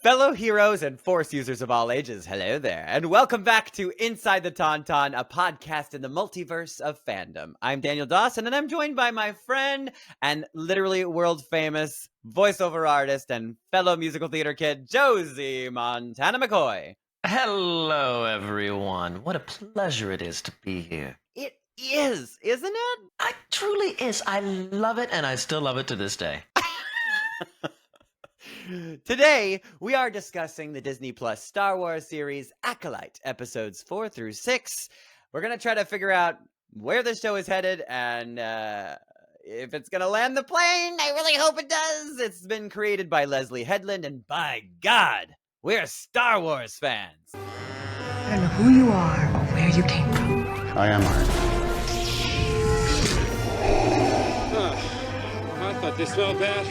Fellow heroes and Force users of all ages, hello there, and welcome back to Inside the Tauntaun, a podcast in the multiverse of fandom. I'm Daniel Dawson, and I'm joined by my friend and literally world-famous voiceover artist and fellow musical theater kid, Josey Montana McCoy. Hello, everyone. What a pleasure it is to be here. It is, isn't it? It truly is. I love it, and I still love it to this day. Today, we are discussing the Disney Plus Star Wars series Acolyte, episodes 4 through 6. We're going to try to figure out where the show is headed and if it's going to land the plane. I really hope it does. It's been created by Leslie Headland, and by God, we're Star Wars fans. I don't know who you are or where you came from. I am Iron. I thought they smelled bad.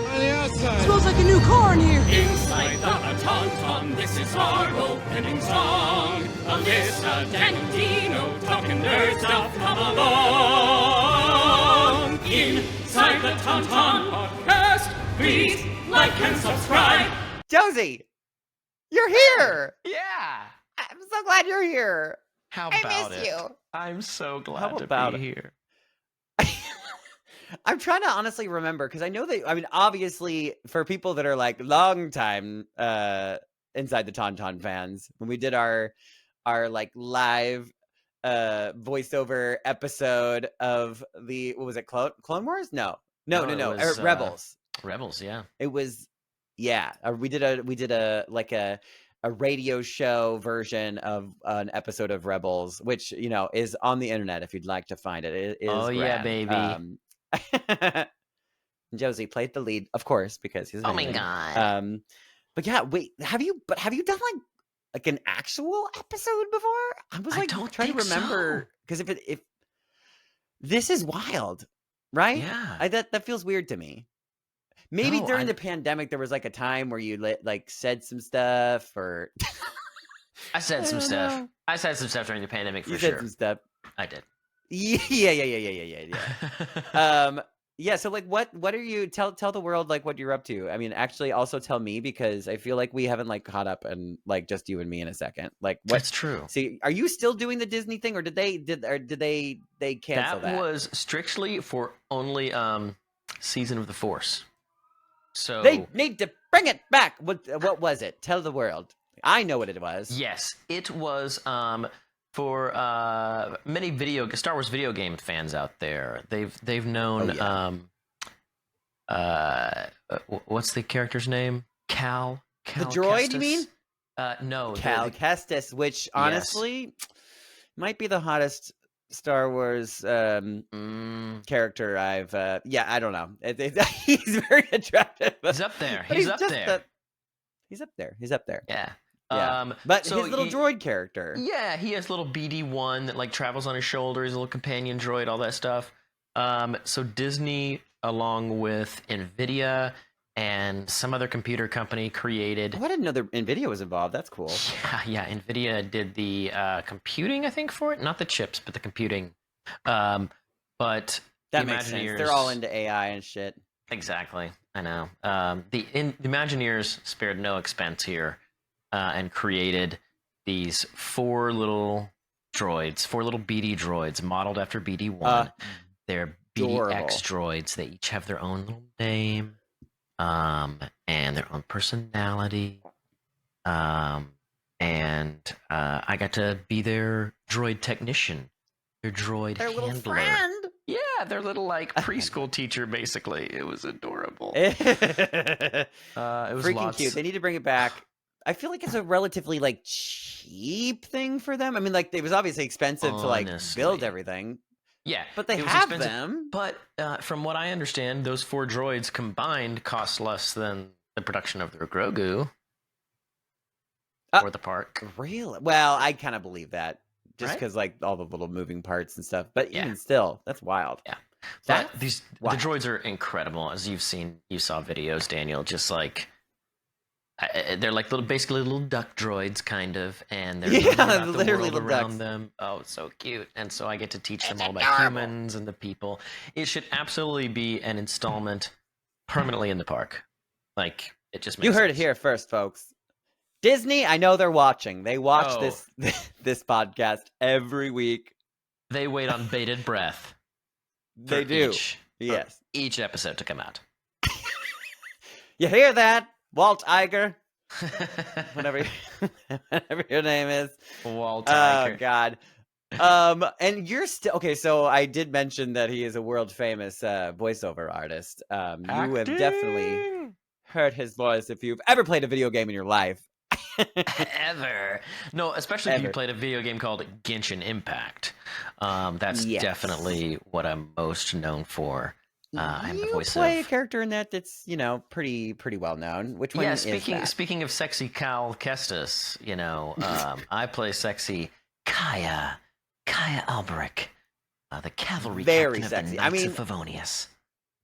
On the outside. Smells like a new car in here. Inside the Tauntaun, this is our opening song. Alyssa, Dan, and Dino, talking nerd stuff, come along. Inside the Tauntaun podcast, please like and subscribe. Josey, you're here. Yeah. I'm so glad you're here. How I about miss it? you. I'm so glad How to about be it? here. I'm trying to honestly remember, because I know that, I mean, obviously, for people that are like long time Inside the Tauntaun fans, when we did our like live voiceover episode of the, what was it, Clone Wars? No, it was, Rebels. Rebels, yeah. It was, yeah. We did a like a radio show version of an episode of Rebels, which, you know, is on the internet if you'd like to find it. It is yeah, rad. baby. Josey played the lead, of course, because he's Oh my amazing. God. But yeah, wait, have you done like an actual episode before? I was I like don't trying to think remember, because if this is wild, right? Yeah. That feels weird to me. Maybe No, during the pandemic there was like a time where you like said some stuff, or I said some don't stuff. know. I said some stuff during the pandemic for you sure. said some stuff. I did. Yeah. Yeah, so like what are you tell the world like what you're up to? I mean, actually also tell me, because I feel like we haven't like caught up, and like just you and me in a second. Like what? That's true. See, are you still doing the Disney thing, or did they cancel that? That was strictly for only Season of the Force. So They need to bring it back. What was it? Tell the world. I know what it was. yes, it was for many Star Wars video game fans out there. They've known what's the character's name? Cal The droid, you Kestis? mean? No, Cal Kestis, which honestly might be the hottest Star Wars character I've I don't know. He's very attractive. he's up there. But He's up just there. He's up there. He's up there. Yeah. Yeah. But so his little droid character. Yeah, he has little BD-1 that like travels on his shoulder. He's a little companion droid, all that stuff. So Disney, along with NVIDIA and some other computer company, created. Oh, I didn't know that NVIDIA was involved. That's cool. Yeah. NVIDIA did the computing, I think, for it. Not the chips, but the computing. But That the makes sense. Imagineers, They're all into AI and shit. Exactly. I know. The Imagineers spared no expense here and created these four little BD droids modeled after BD-1. They're BDX droids. They each have their own little name and their own personality. And I got to be their droid technician, their droid Their handler. little friend. Yeah, their little like preschool teacher, basically. It was adorable. It was freaking cute. They need to bring it back. I feel like it's a relatively like cheap thing for them. I mean, like it was obviously expensive to like build everything. Yeah, but they it was have expensive. them. But from what I understand, those four droids combined cost less than the production of their Grogu for the park. Really? Well, I kind of believe that, just Right? because like all the little moving parts and stuff. But Yeah. even still, that's wild. Yeah. That's The wild. droids are incredible, as you saw videos, Daniel. Just like they're like basically little duck droids, kind of, and they're learning about the literally world little around ducks. them. Oh, it's so cute, and so I get to teach them all about humans and the people. It should absolutely be an installment permanently in the park. Like It just makes You heard it sense. here first, folks. Disney, I know they're watching. They watch Oh. this podcast every week. They wait on bated breath. They for do. Each, Yes. for each episode to come out. You hear that, Walt Iger? Whatever your name is. Walt Oh Iger. God. And you're still okay. So I did mention that he is a world famous voiceover artist. You have definitely heard his voice if you've ever played a video game in your life. Ever. No, especially if you Ever. played a video game called Genshin Impact. That's Yes. definitely what I'm most known for. I'm the You voice play a of... character in that's pretty well known. Which one Yeah, is that? speaking of sexy Cal Kestis, I play sexy Kaya Alberic, the cavalry Very captain sexy. of I the Knights mean, of Favonius.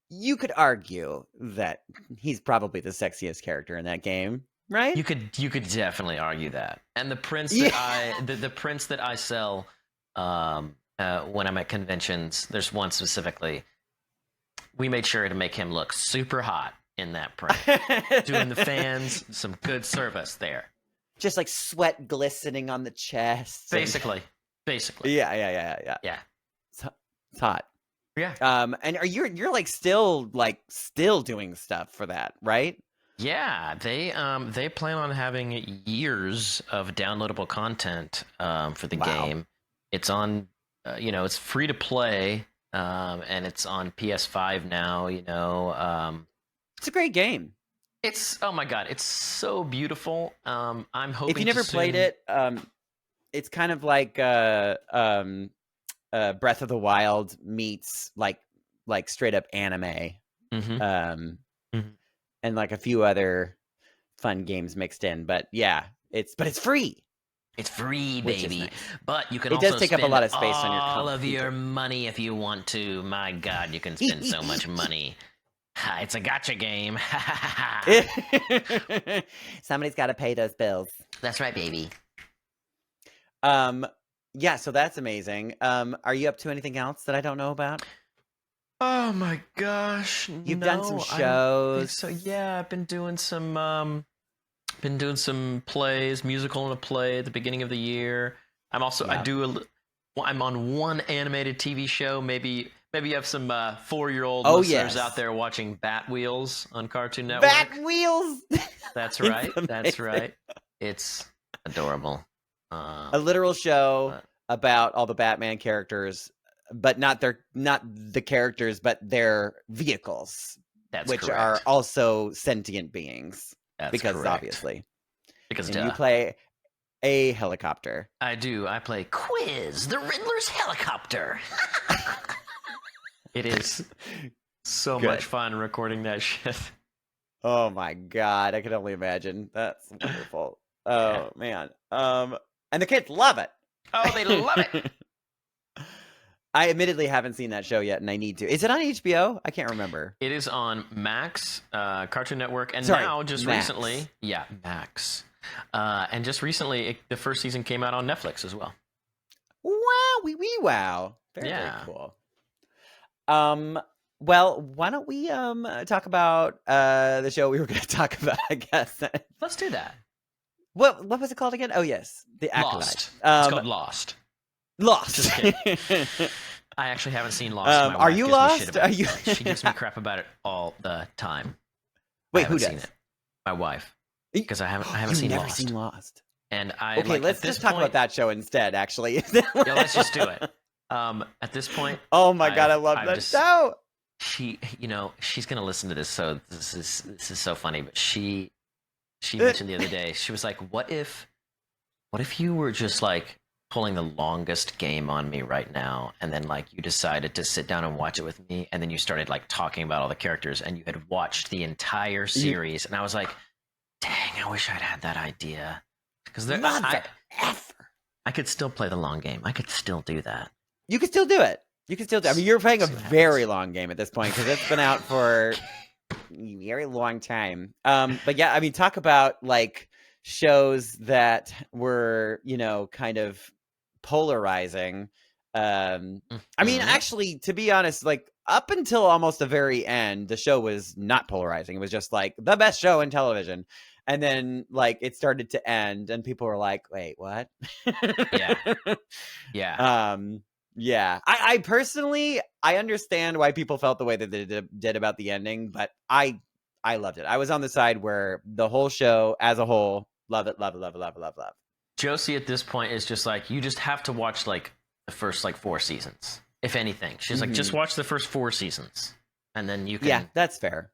You could argue that he's probably the sexiest character in that game, right? You could definitely argue that. And the prince the prince that I sell when I'm at conventions, there's one specifically. We made sure to make him look super hot in that print. Doing the fans some good service there. Just like sweat glistening on the chest. Basically. Yeah. Yeah. It's hot. Yeah. And you're like still doing stuff for that, right? Yeah, they plan on having years of downloadable content for the game. It's on, it's free to play, and it's on PS5 now. It's a great game. Oh my god, it's so beautiful. I'm hoping if you never played it, it's kind of like Breath of the Wild meets like straight up anime. Mm-hmm. And like a few other fun games mixed in, but yeah, it's free. It's free, Which is baby. nice. But you can It also does take up a spend lot of space on your all of computer. your money if you want to. My God, you can spend so much money. It's a gotcha game. Somebody's got to pay those bills. That's right, baby. Yeah, so that's amazing. Are you up to anything else that I don't know about? Oh my gosh! You've done some shows. So yeah, I've been doing some plays, musical and a play at the beginning of the year. I'm also I'm on one animated TV show. Maybe you have some 4-year-old listeners out there watching Bat Wheels on Cartoon Network. Bat Wheels. That's right. That's right. It's adorable. A literal show about all the Batman characters, but not the characters, but their vehicles, which correct. are also sentient beings. That's because correct. Obviously, because you play a helicopter. I do. I play Quiz, the Riddler's helicopter. It is so much fun recording that shit. Oh my god, I can only imagine. That's wonderful. Oh man. And the kids love it. Oh, they love it. I admittedly haven't seen that show yet, and I need to. Is it on HBO? I can't remember. It is on Max, Cartoon Network, and recently, Max. And just recently, the first season came out on Netflix as well. Wow. Very cool. Well, why don't we talk about the show we were going to talk about, I guess. Let's do that. What was it called again? Oh, yes. The Acolyte. Lost. It's called Lost. Lost. Just kidding. I actually haven't seen Lost. My are wife you gives me lost? shit about it. She gives me crap about it all the time. Wait, who does? Seen it. My wife. Because I haven't seen never Lost. seen Lost. And let's just talk about that show instead, actually. Yeah, let's just do it. At this point, oh my god, I love that show. She's gonna listen to this, so this is so funny. But she mentioned the other day, she was like, "What if you were just like pulling the longest game on me right now, and then like you decided to sit down and watch it with me, and then you started like talking about all the characters, and you had watched the entire series, and I was like, dang, I wish I'd had that idea, because I could still play the long game. I could still do that. You could still do it. I mean, you're playing a very long game at this point because it's been out for a very long time. But yeah, I mean, talk about like shows that were, kind of polarizing. I mean, actually, to be honest, like up until almost the very end, the show was not polarizing. It was just like the best show in television. And then like it started to end and people were like, wait, what? Yeah. Yeah. Yeah. I personally, I understand why people felt the way that they did about the ending, but I loved it. I was on the side where the whole show as a whole, love it, love it, love it, love it, love it, love. Josey at this point is just like, you just have to watch like the first like 4 seasons, if anything. She's like, just watch the first 4 seasons, and then you can. Yeah, that's fair.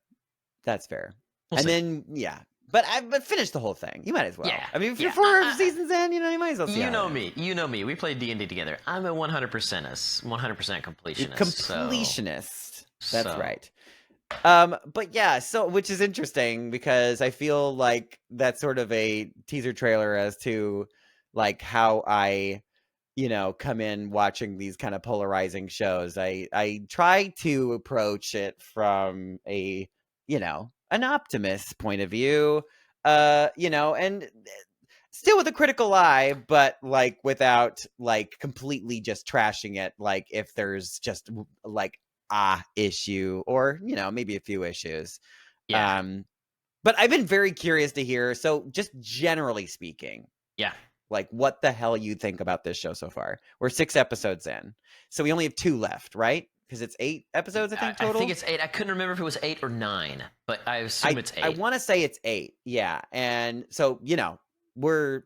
That's fair. We'll and see. then but finish the whole thing. You might as well. Yeah, I mean, if yeah. you're 4 seasons in, you might as well see. You know me. You know me. We played D&D together. I'm a 100% completionist. Completionist. That's so. right. But yeah, so which is interesting because I feel like that's sort of a teaser trailer as to like how I, come in watching these kind of polarizing shows. I try to approach it from a, an optimist point of view, and still with a critical eye, but like without like completely just trashing it. Like if there's just like issue or maybe a few issues. Yeah. But I've been very curious to hear, so just generally speaking, like what the hell you think about this show so far. We're 6 episodes in, so we only have 2 left, right? Because it's 8 episodes, I think, total. I think it's 8. I couldn't remember if it was 8 or 9, but I assume it's 8. I want to say it's 8. Yeah. And so, we're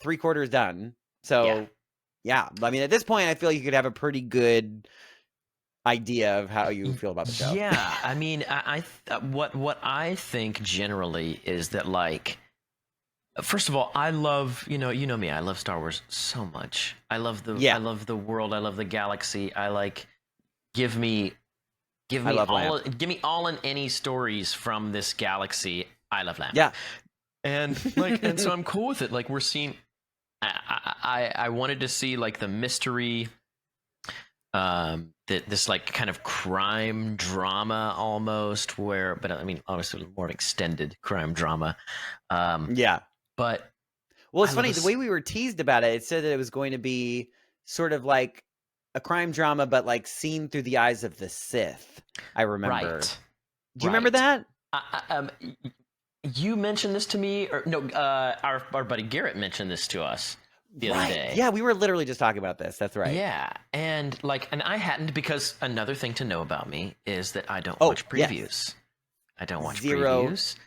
3/4 done. So yeah. I mean, at this point, I feel you could have a pretty good idea of how you feel about the show. Yeah. I mean, what I think generally is that, like, first of all, I love, you know me, I love Star Wars so much. I love the world. I love the galaxy. I like, give me all and any stories from this galaxy. I love Lamb. Yeah. And like, and so I'm cool with it. Like, we're seeing, I wanted to see like the mystery, this like kind of crime drama almost, but I mean, obviously more an extended crime drama. But well, it's funny the way we were teased about it. It said that it was going to be sort of like a crime drama, but like seen through the eyes of the Sith. I remember. Right. Do you remember that? You mentioned this to me, or no? Our buddy Garrett mentioned this to us the other day. Yeah, we were literally just talking about this. That's right. Yeah, and I hadn't, because another thing to know about me is that I don't watch previews. Yes. I don't watch previews.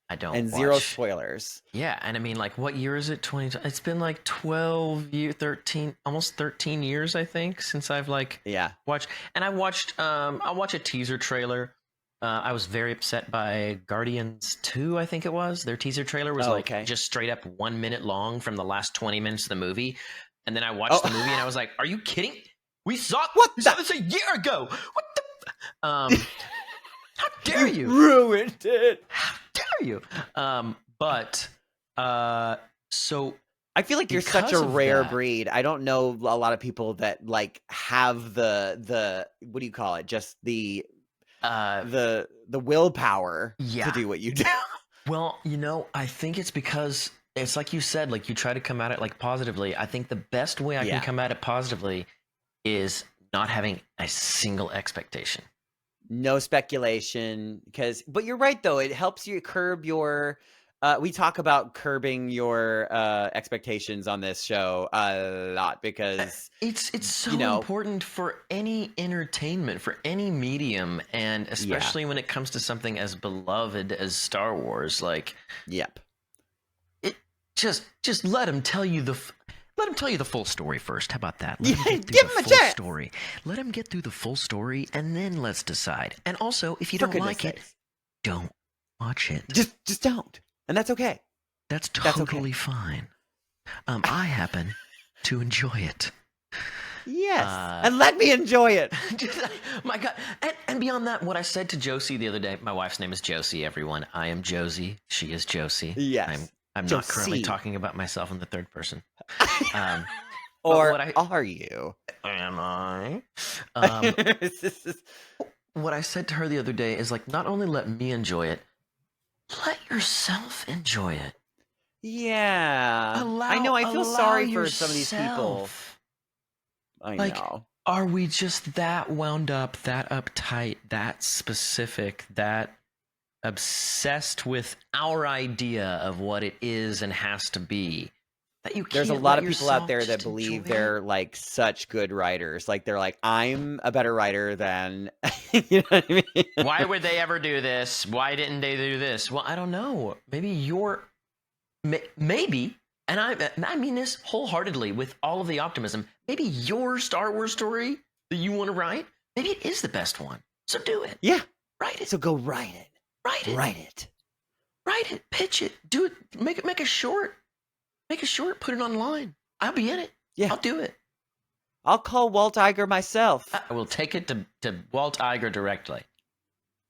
I don't watch. Zero spoilers. Yeah, and I mean, like, what year is it? It's been like 12 years, 13, almost 13 years, I think, since I've watched. And I watched a teaser trailer. I was very upset by Guardians 2, I think it was. Their teaser trailer was just straight up 1 minute long from the last 20 minutes of the movie. And then I watched the movie and I was like, are you kidding? We saw this a year ago. What the how dare you? Ruined it. How dare you? So I feel like you're such a rare breed. I don't know a lot of people that like have the what do you call it? Just the willpower to do what you do. Well, I think it's because it's like you said, like you try to come at it like positively. I think the best way I can come at it positively is not having a single expectation. No speculation, but you're right though. It helps you curb your we talk about curbing your expectations on this show a lot because it's so important for any entertainment, for any medium, and especially when it comes to something as beloved as Star Wars. Like, it just let him tell you the full story first. How about that? Let him get through the full story. Let him get through the full story, and then let's decide. And also, if you don't like it, don't watch it. Just don't. And that's okay. That's totally fine. I happen to enjoy it. Yes. And let me enjoy it. My God. And beyond that, what I said to Josey the other day, my wife's name is Josey, everyone. I am Josey. She is Josey. Yes. I'm not currently talking about myself in the third person. Or are you? Am I? What I said to her the other day is like, not only let me enjoy it, let yourself enjoy it. Yeah. I know. I feel sorry for some of these people. I know. Are we just that wound up, that uptight, that specific, that obsessed with our idea of what it is and has to be, that you can't There's a lot let of people out yourself there just that believe enjoy they're it? like such good writers. Like they're like, I'm a better writer than you know what I mean? Why would they ever do this? Why didn't they do this? Well, I don't know. Maybe, and I mean this wholeheartedly with all of the optimism. Maybe your Star Wars story that you want to write, maybe it is the best one. So do it. Yeah. Write it. So go write it. Write it. Write it. Write it. Pitch it. Do it. Make a short. Make a short. Put it online. I'll be in it. Yeah. I'll do it. I'll call Walt Iger myself I will take it to Walt Iger directly.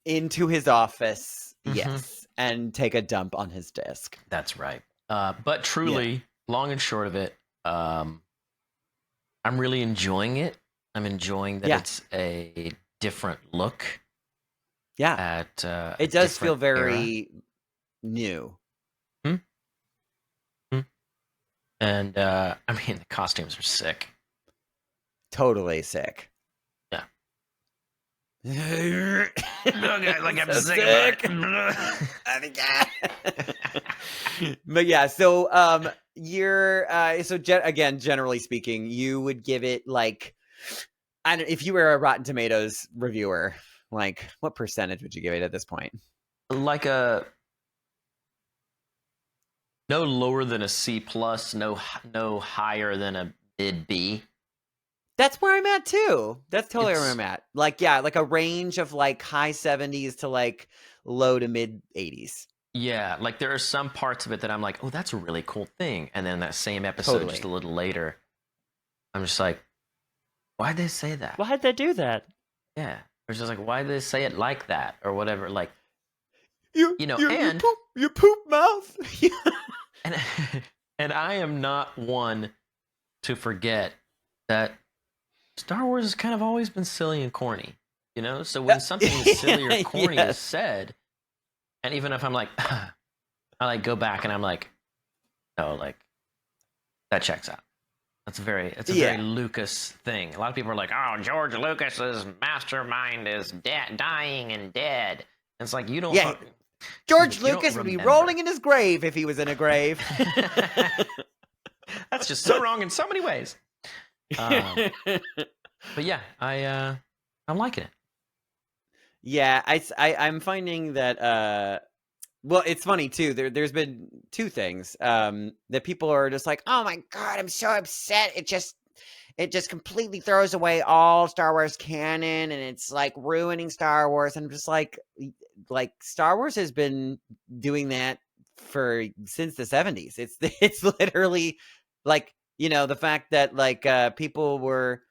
into his office. Mhm. Yes. And take a dump on his desk. That's right. But truly, long and short of it, I'm really enjoying it. I'm enjoying that it's a different look. Yeah. At It does feel different very new. And I mean, the costumes are sick. Totally sick. Yeah. Like I'm so sick. But yeah, so you're again, generally speaking, you would give it like, I don't, if you were a Rotten Tomatoes reviewer, like what percentage would you give it at this point? Like a no lower than a C plus, no higher than a mid B. That's where I'm at too. That's totally where It's- I'm at. Like, yeah, like a range of like high 70s to like low to mid 80s. Yeah, like there are some parts of it that I'm like, oh, that's a really cool thing. And then that same episode, Totally. just a little later, I'm just like, why'd they say that? Why'd they do that? Yeah. It's just like, why did they say it like that? Or whatever. Like, You know, your and- your poop mouth. and and I am not one to forget that Star Wars has kind of always been silly and corny, you know? So when something is silly or corny Yes. is said, and even if I'm like, I like go back and I'm like, no, like that checks out. It's a very Lucas thing. A lot of people are like, oh, George Lucas's mastermind is dying and dead. And it's like, you don't. Yeah. George You don't Lucas would be remember. rolling in his grave if he was in a grave. That's just so wrong in so many ways. But yeah, I'm liking it. Yeah, I'm finding that well, it's funny too. There's been two things that people are just like, oh my god, I'm so upset. It just completely throws away all Star Wars canon, and it's like ruining Star Wars. And I'm just like Star Wars has been doing that since the 70s. It's literally like, you know, the fact that like people were,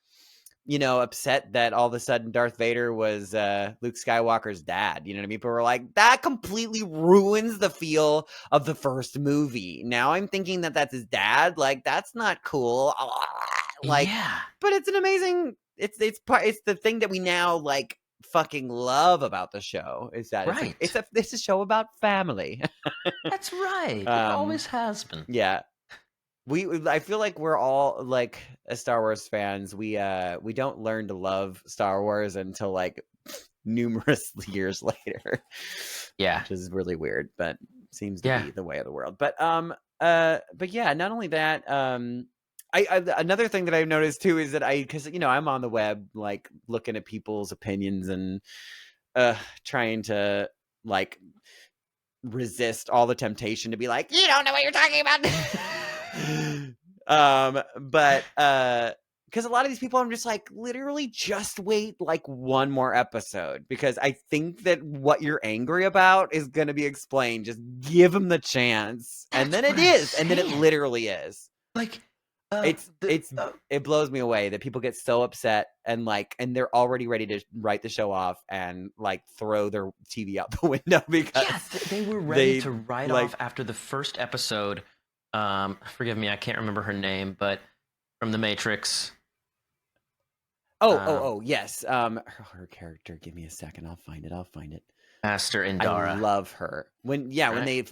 you know, upset that all of a sudden Darth Vader was Luke Skywalker's dad. You know what I mean? People were like, that completely ruins the feel of the first movie. Now I'm thinking that that's his dad. Like, that's not cool. Like, yeah, but it's an amazing. It's the thing that we now like fucking love about the show is that Right. it's a show about family. that's right. It Um, always has been. Yeah. I feel like we're all like as Star Wars fans, we don't learn to love Star Wars until like numerous years later. Yeah. Which is really weird, but seems to Yeah. be the way of the world. But yeah, not only that, I another thing that I've noticed too is that because you know, I'm on the web like looking at people's opinions and trying to like resist all the temptation to be like, you don't know what you're talking about. But because a lot of these people, I'm just like, literally just wait like one more episode, because I think that what you're angry about is going to be explained. Just give them the chance. And then That's it what I'm is. And then it saying. literally is. Like, It blows me away that people get so upset and they're already ready to write the show off and like throw their TV out the window because yeah, they were ready they, to write like- off after the first episode. Forgive me, I can't remember her name, but from The Matrix. Yes. Her character. Give me a second. I'll find it. Master I Indara. love her. When Right.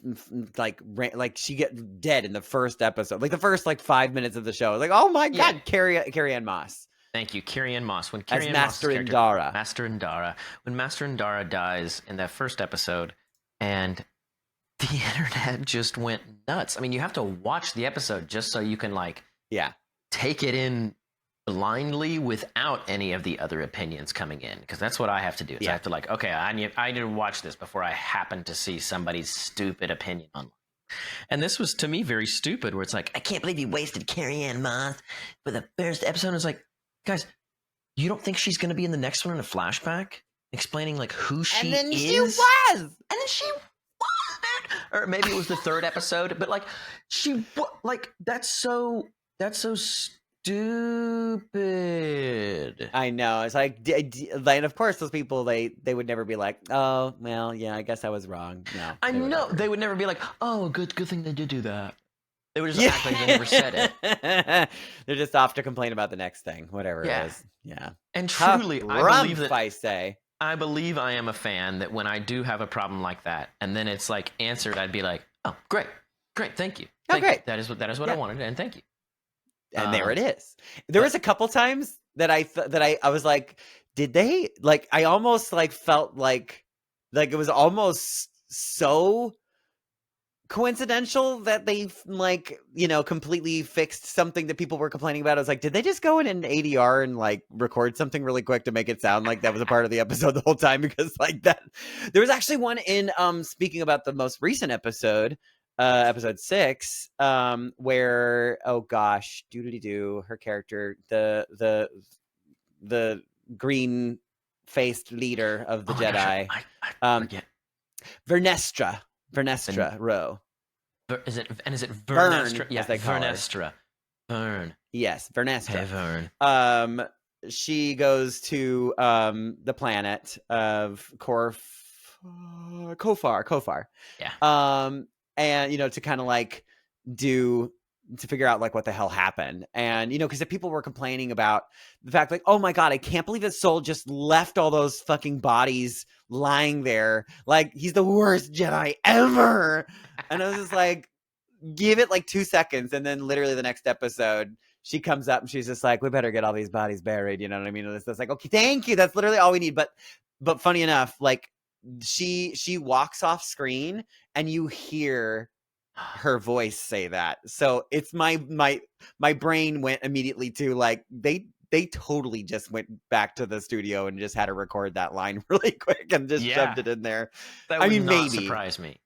they like she get dead in the first episode, like the first like 5 minutes of the show. Like, oh my god, Carrie Ann Moss. Thank you, Kyrian Moss. When as Kyrian Master Moss's character- Indara. Master Indara. When Master Indara dies in that first episode, and the internet just went nuts. I mean, you have to watch the episode just so you can like Yeah. take it in blindly without any of the other opinions coming in, because that's what I have to do. Is I have to like, okay, I need to watch this before I happen to see somebody's stupid opinion online. And this was to me very stupid, where it's like, I can't believe you wasted Carrie-Anne Moss for the first episode. It's like, guys, you don't think she's going to be in the next one in a flashback explaining like who she And then is? she was. And then she was, dude. Or maybe it was the third episode, but like that's so stupid. I know. It's like, and of course, those people they would never be like, oh, well, yeah, I guess I was wrong. No, I know they would never be like, oh, good thing they did do that. They would just act like they never said it. They're just off to complain about the next thing, whatever it is. Yeah. And truly, I believe I am a fan that when I do have a problem like that, and then it's like answered, I'd be like, oh, great, thank you. Thank you. That is what I wanted, and thank you. And there it is. There was a couple times that I was like, did they like? I almost like felt like it was almost so coincidental that they like, you know, completely fixed something that people were complaining about. I was like, did they just go in an ADR and like record something really quick to make it sound like that was a part of the episode the whole time? Because like that, there was actually one in speaking about the most recent episode. Episode 6, where her character, the green faced leader of the Jedi, I forget. Vernestra Rowe. Is it Vern, Vernestra? Yeah, as they call her. Vernestra. Vern. Yes, Vernestra. Hey, Vern. She goes to the planet of Kofar. Yeah. And, you know, to kind of like to figure out like what the hell happened. And, you know, because if people were complaining about the fact like, oh my God, I can't believe that Soul just left all those fucking bodies lying there. Like, he's the worst Jedi ever. And I was just like, give it like 2 seconds. And then literally the next episode, she comes up and she's just like, we better get all these bodies buried. You know what I mean? And it's like, okay, thank you. That's literally all we need. But funny enough, like, she walks off screen and you hear her voice say that. So it's my brain went immediately to like, they totally just went back to the studio and just had her record that line really quick and just shoved it in there. That would not surprise me.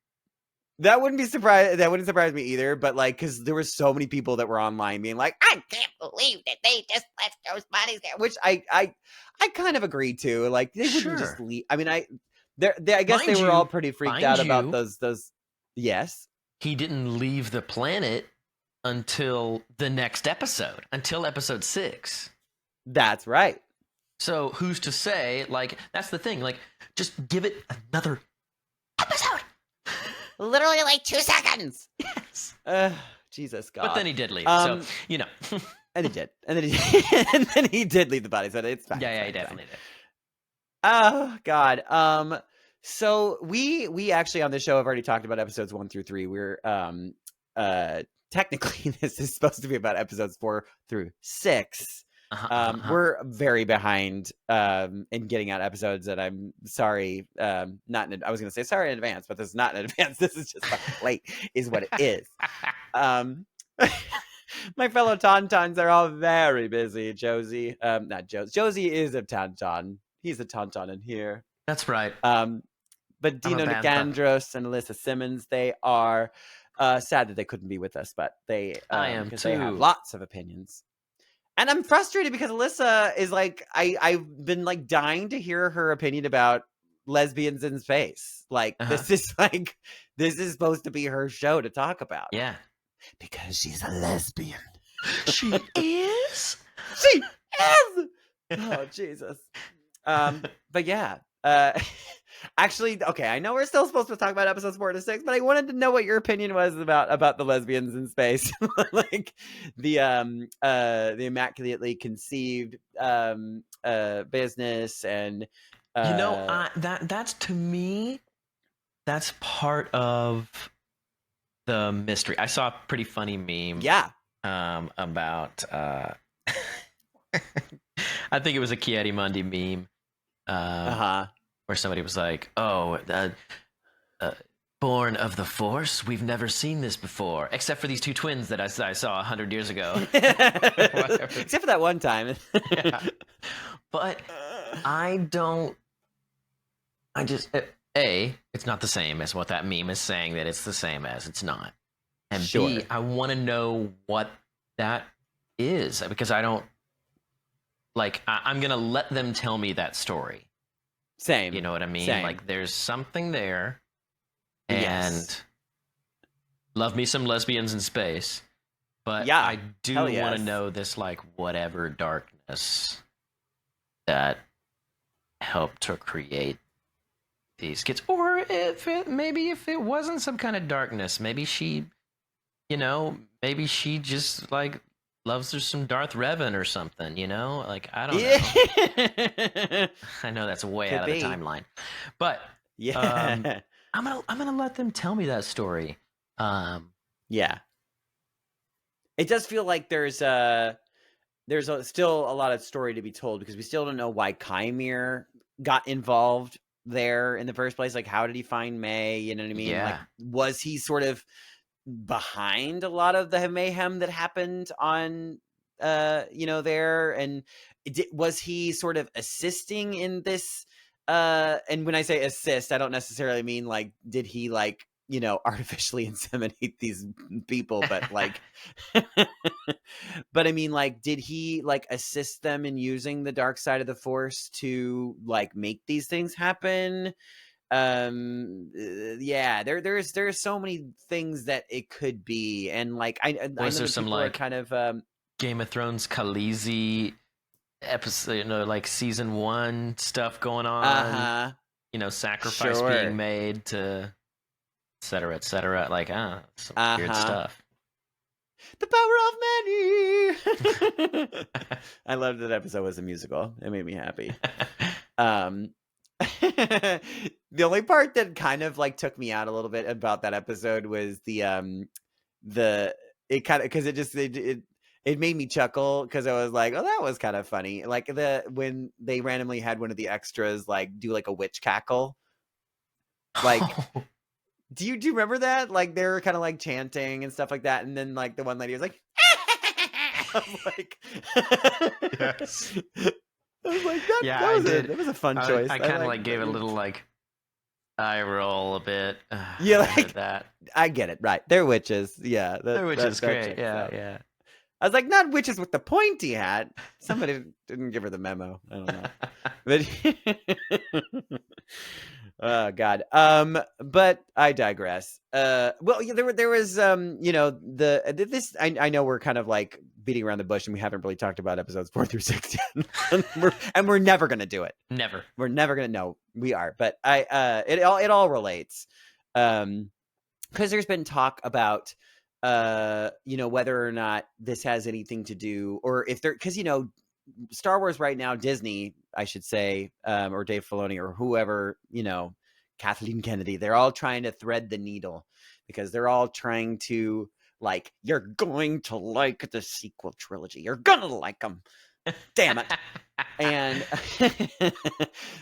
That wouldn't surprise me either. But like, because there were so many people that were online being like, I can't believe that they just left those bodies there, which I kind of agree to. Like, they wouldn't just leave. I mean, I guess they were all pretty freaked out about those. Yes. He didn't leave the planet until the next episode, until episode 6. That's right. So who's to say, like, that's the thing, like, just give it another episode. Literally like 2 seconds. Yes. Jesus God. But then he did leave, so, you know. And he did. And then he did leave the body, so it's fine. Yeah, he definitely did. Oh God. So we actually on this show have already talked about episodes 1 through 3. We're technically this is supposed to be about episodes 4 through 6. We're very behind in getting out episodes, and I'm sorry. I was going to say sorry in advance, but this is not in advance. This is just fucking late, is what it is. My fellow Tauntauns are all very busy. Josey, not Josey. Josey is a Tauntaun. He's a Tauntaun in here. That's right. But Dino Nicandros and Alyssa Simmons, they are sad that they couldn't be with us, but they I am because too. they have lots of opinions. And I'm frustrated because Alyssa is like, I've been like dying to hear her opinion about lesbians in space. Like, this is supposed to be her show to talk about. Yeah. Because she's a lesbian. She is? She is! Oh, Jesus. But yeah. Actually, okay, I know we're still supposed to talk about episodes 4 to 6, but I wanted to know what your opinion was about the lesbians in space. Like the immaculately conceived business and that's to me, that's part of the mystery. I saw a pretty funny meme. Yeah. About I think it was a Chieti-Mundi meme. Where somebody was like, "Oh, born of the Force? We've never seen this before, except for these two twins that I saw 100 years ago." Except for that one time. Yeah. But it's not the same as what that meme is saying that it's the same as. It's not. And Sure. B, I want to know what that is, because I don't, I'm going to let them tell me that story. Same. You know what I mean? Same. Like, there's something there, and Yes. love me some lesbians in space, but Yeah, I do hell want yes. to know this, whatever darkness that helped to create these kids. Or if it wasn't some kind of darkness, maybe she, maybe she just, loves her some Darth Revan or something, I don't know. I know that's way Could out be. of the timeline, but Yeah. I'm gonna let them tell me that story. Yeah. It does feel like there's still a lot of story to be told, because we still don't know why Qimir got involved there in the first place. Like, how did he find May? You know what I mean? Yeah. Like, was he sort of behind a lot of the mayhem that happened on there, and was he sort of assisting in this, and when I say assist, I don't necessarily mean did he artificially inseminate these people, but but I mean, did he assist them in using the dark side of the Force to make these things happen? Yeah, there's so many things that it could be, and I know Was there that some people are kind of Game of Thrones Khaleesi episode, season 1 stuff going on? Sacrifice Sure. being made to, et cetera, some weird stuff. The power of many. I loved that episode was a musical. It made me happy. The only part that kind of took me out a little bit about that episode was it made me chuckle, because I was like, oh, that was kind of funny. When they randomly had one of the extras do a witch cackle. Do you remember that? They were kind of chanting and stuff like that, and then the one lady was like, I was like, Yes. I was like, Yeah, that was I did. That was a fun choice. I kind of gave a little eye roll a bit. Yeah, I did that. I get it, right? They're witches. Yeah, They're witches, great. checks Yeah, out. yeah. I was like, not witches with the pointy hat. Somebody didn't give her the memo. I don't know. But oh God. But I digress. Well, yeah, there was this. I know we're kind of beating around the bush, and we haven't really talked about episodes 4 through 6 yet. and we're never gonna do it. Never. We're never gonna. No, we are. But it all relates. Because there's been talk about whether or not this has anything to do, or if there, because Star Wars right now, Disney, I should say, or Dave Filoni, or whoever, Kathleen Kennedy, they're all trying to thread the needle, because they're all trying to you're going to like the sequel trilogy, you're gonna like them, damn it. And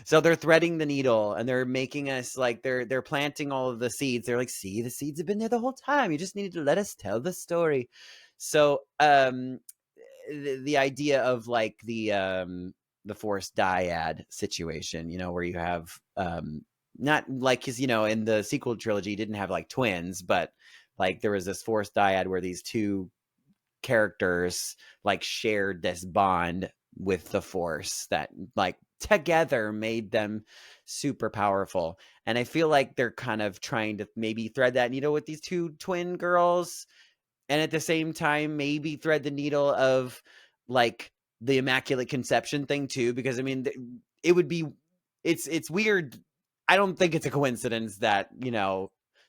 so they're threading the needle, and they're making us they're planting all of the seeds. They're like, see, the seeds have been there the whole time, you just needed to let us tell the story. So the idea of the Force dyad situation, where you have not because in the sequel trilogy you didn't have twins, but there was this Force dyad where these two characters shared this bond with the Force that together made them super powerful. And I feel like they're kind of trying to maybe thread that needle with these two twin girls, and at the same time maybe thread the needle of the Immaculate Conception thing too, because I mean it would be it's weird. I don't think it's a coincidence that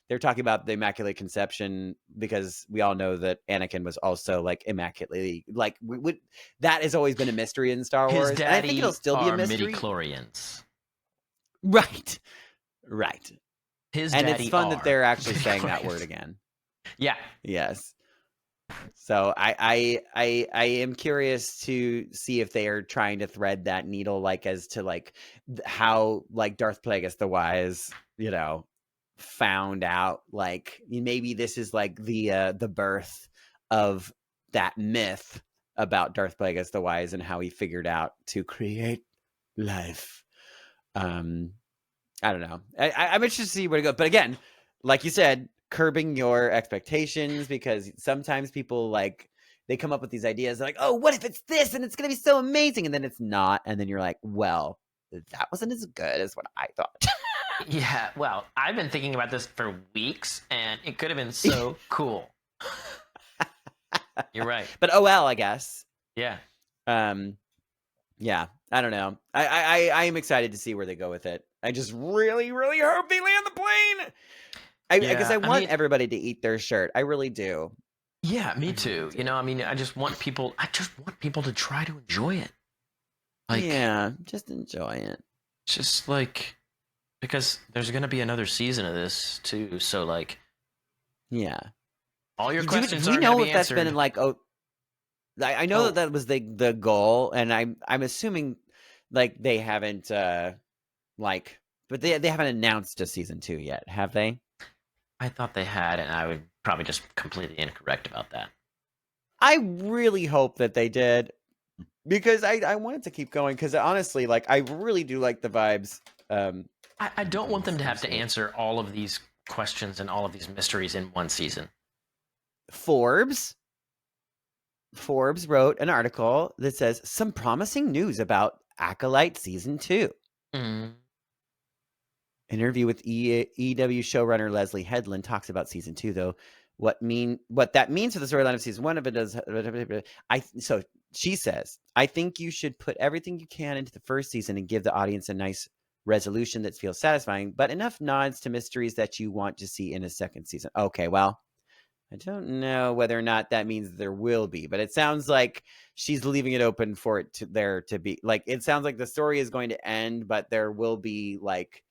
they're talking about the Immaculate Conception, because we all know that Anakin was also immaculately that has always been a mystery in Star Wars. His And I think it'll still be a mystery. Midi-chlorians. Right. His And daddy it's fun are that they're actually saying that midi-chlorians. word again. Yeah. Yes. So I am curious to see if they are trying to thread that needle, like as to like how like Darth Plagueis the Wise, found out like maybe this is like the birth of that myth about Darth Plagueis the Wise and how he figured out to create life. I don't know. I'm interested to see where to go. But again, like you said, curbing your expectations, because sometimes people like they come up with these ideas like, oh, what if it's this and it's going to be so amazing, and then it's not, and then you're like, well, that wasn't as good as what I thought. Yeah, well, I've been thinking about this for weeks, and it could have been so cool. You're right. But oh well, I guess. Yeah. Yeah, I don't know. I am excited to see where they go with it. I just really, really hope they land the plane. Because I want everybody to eat their shirt. I really do. Yeah, me too. I just want people to try to enjoy it. Like, yeah, just enjoy it. Just like, because there's going to be another season of this too. So like, yeah, all your questions do we are know going to be if that's answered. been like, I know that was the goal, and I'm assuming like they haven't but they haven't announced a season 2 yet, have they? I thought they had, and I would probably just completely incorrect about that. I really hope that they did, because I wanted to keep going, because honestly, like, I really do like the vibes. I don't want them to have to answer all of these questions and all of these mysteries in one season. Forbes wrote an article that says some promising news about Acolyte season 2. Mm. Interview with EW showrunner Leslie Headland talks about season 2, though. What that means for the storyline of season 1 of it does. So she says, I think you should put everything you can into the first season and give the audience a nice resolution that feels satisfying, but enough nods to mysteries that you want to see in a second season. Okay, well, I don't know whether or not that means there will be, but it sounds like she's leaving it open for it to be like, it sounds like the story is going to end, but there will be like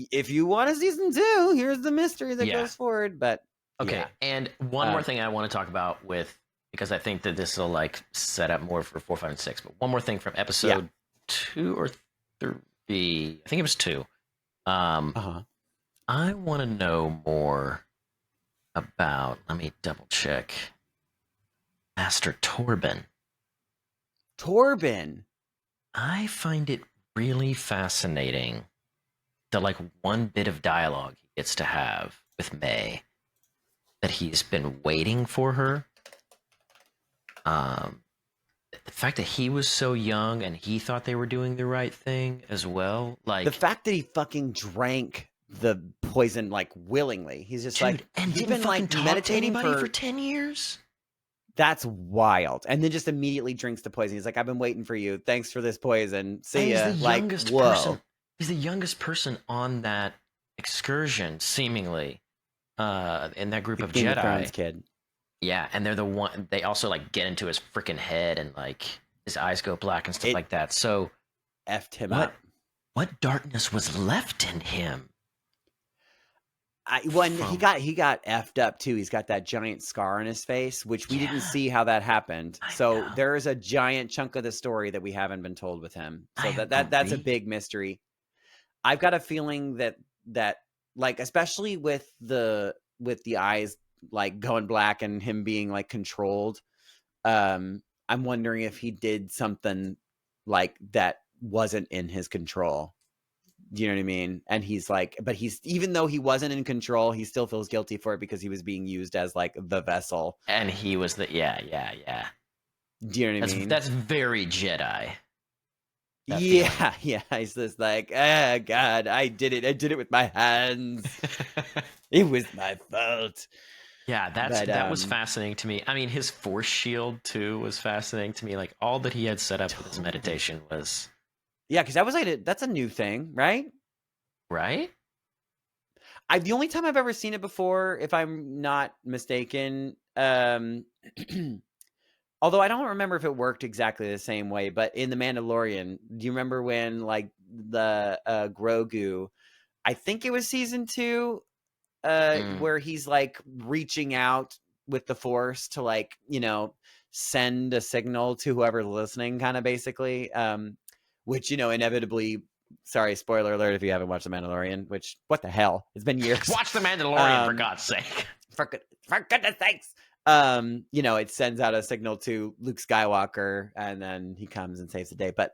if you want a season 2, here's the mystery that goes forward. But okay, yeah. And one more thing I want to talk about because I think that this will like set up more for 4, 5, and 6. But one more thing from episode 2 or 3, I think it was 2. I want to know more about. Let me double check. Master Torben. I find it really fascinating. The like one bit of dialogue he gets to have with May, that he's been waiting for her. The fact that he was so young and he thought they were doing the right thing as well. Like the fact that he fucking drank the poison like willingly. He's just like, and he's didn't been fucking like talk meditating to anybody for 10 years. That's wild. And then just immediately drinks the poison. He's like, I've been waiting for you. Thanks for this poison. See ya. Like, whoa. He's the youngest person on that excursion, seemingly, in that group of Game Jedi. of Thrones kid. Yeah, and they're the one. They also like get into his freaking head, and like his eyes go black and stuff like that. So, effed him up. What darkness was left in him? He got effed up too. He's got that giant scar on his face, which we didn't see how that happened. So there is a giant chunk of the story that we haven't been told with him. So that's a big mystery. I've got a feeling that like, especially with the eyes like going black and him being like controlled, I'm wondering if he did something like that wasn't in his control. Do you know what I mean? And he's like, but even though he wasn't in control, he still feels guilty for it because he was being used as like the vessel. And he was the yeah. Do you know what I mean? That's very Jedi. Yeah. He's just like, oh God, I did it with my hands. It was my fault. Yeah, that was fascinating to me. I mean, his force shield too was fascinating to me. Like all that he had set up with his meditation was. Yeah, because that was like that's a new thing, right? Right. The only time I've ever seen it before, if I'm not mistaken, although I don't remember if it worked exactly the same way, but in The Mandalorian, do you remember when like the Grogu, I think it was season 2, where he's like reaching out with the Force to like, send a signal to whoever's listening, kind of basically, which, inevitably, sorry, spoiler alert if you haven't watched The Mandalorian, which, what the hell? It's been years. Watch The Mandalorian, for God's sake. For goodness sakes. It sends out a signal to Luke Skywalker, and then he comes and saves the day. But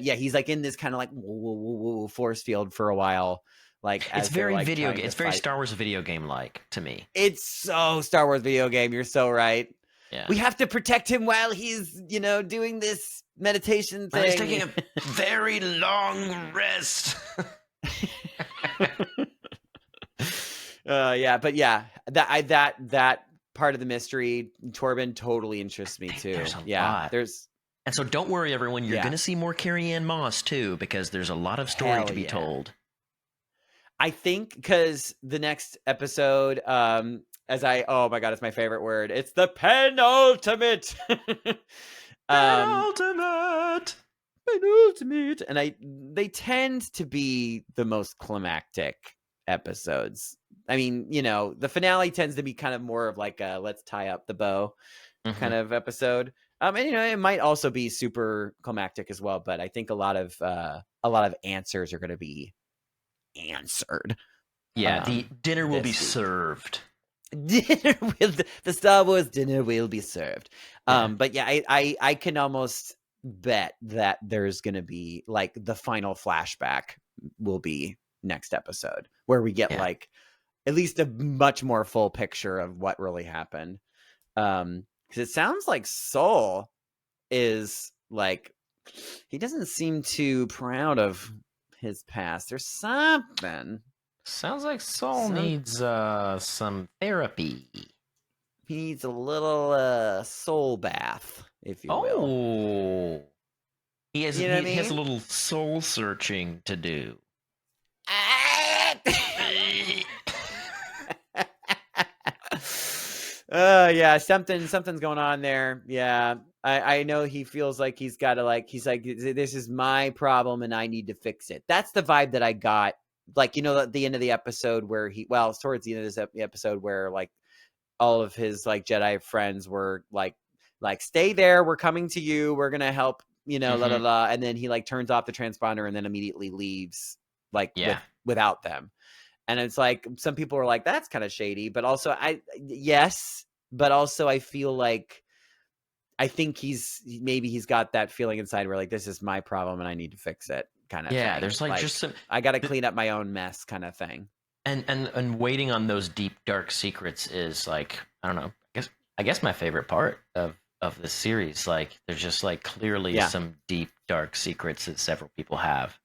yeah, he's like in this kind of like force field for a while. Like it's very like video game. It's very Star Wars video game like to me. It's so Star Wars video game. You're so right. Yeah. We have to protect him while he's, doing this meditation thing. He's taking a very long rest. That part of the mystery, Torben, totally interests me too. There's a lot. And so don't worry, everyone. You're going to see more Carrie-Anne Moss too, because there's a lot of story to be told. I think because the next episode, oh my God, it's my favorite word. It's the penultimate. Penultimate. And they tend to be the most climactic episodes. I mean, the finale tends to be kind of more of like a let's tie up the bow kind of episode. And it might also be super climactic as well, but I think a lot of answers are going to be answered. Yeah, the dinner will be served. The Star Wars dinner will be served. But yeah, I can almost bet that there's going to be like the final flashback will be next episode where we get like at least a much more full picture of what really happened. Because it sounds like Soul is like, he doesn't seem too proud of his past. There's something. Sounds like Soul needs some therapy. He needs a little soul bath, if you will. He has a little soul searching to do. Yeah, something's going on there. Yeah, I know he feels like he's got to he's like, this is my problem and I need to fix it. That's the vibe that I got. Like, at the end of the episode where towards the end of this episode where like all of his like Jedi friends were like stay there, we're coming to you, we're gonna help, la la la, and then he like turns off the transponder and then immediately leaves without them. And it's like some people were like, that's kind of shady, but also but also I feel like I think he's got that feeling inside where like this is my problem and I need to fix it kind of thing. Yeah, there's like just some, I got to clean up my own mess kind of thing. And waiting on those deep dark secrets is like, I don't know, I guess my favorite part of this series. Like there's just like clearly some deep dark secrets that several people have.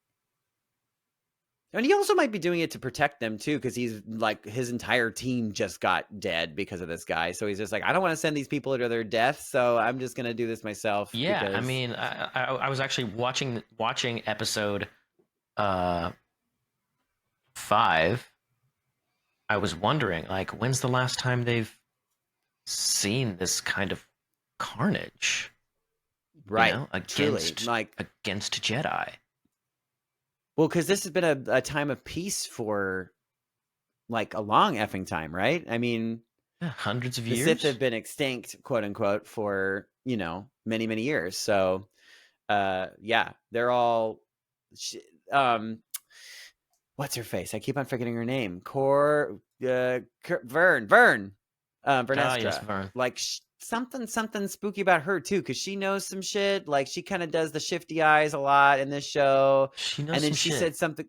And he also might be doing it to protect them too, because he's like his entire team just got dead because of this guy. So he's just like, I don't want to send these people to their death, so I'm just gonna do this myself. Yeah, because... I mean, I was actually watching episode 5. I was wondering, like, when's the last time they've seen this kind of carnage? Right, against Jedi. Well, because this has been a time of peace for like a long effing time, right? I mean, hundreds of years. The Sith have been extinct, quote unquote, for many, many years. So, they're all. What's her face? I keep on forgetting her name. Vern. Vernestra. Yes, Vern. Like something spooky about her too, because she knows some shit. Like she kind of does the shifty eyes a lot in this show. She knows and then some she shit. said something.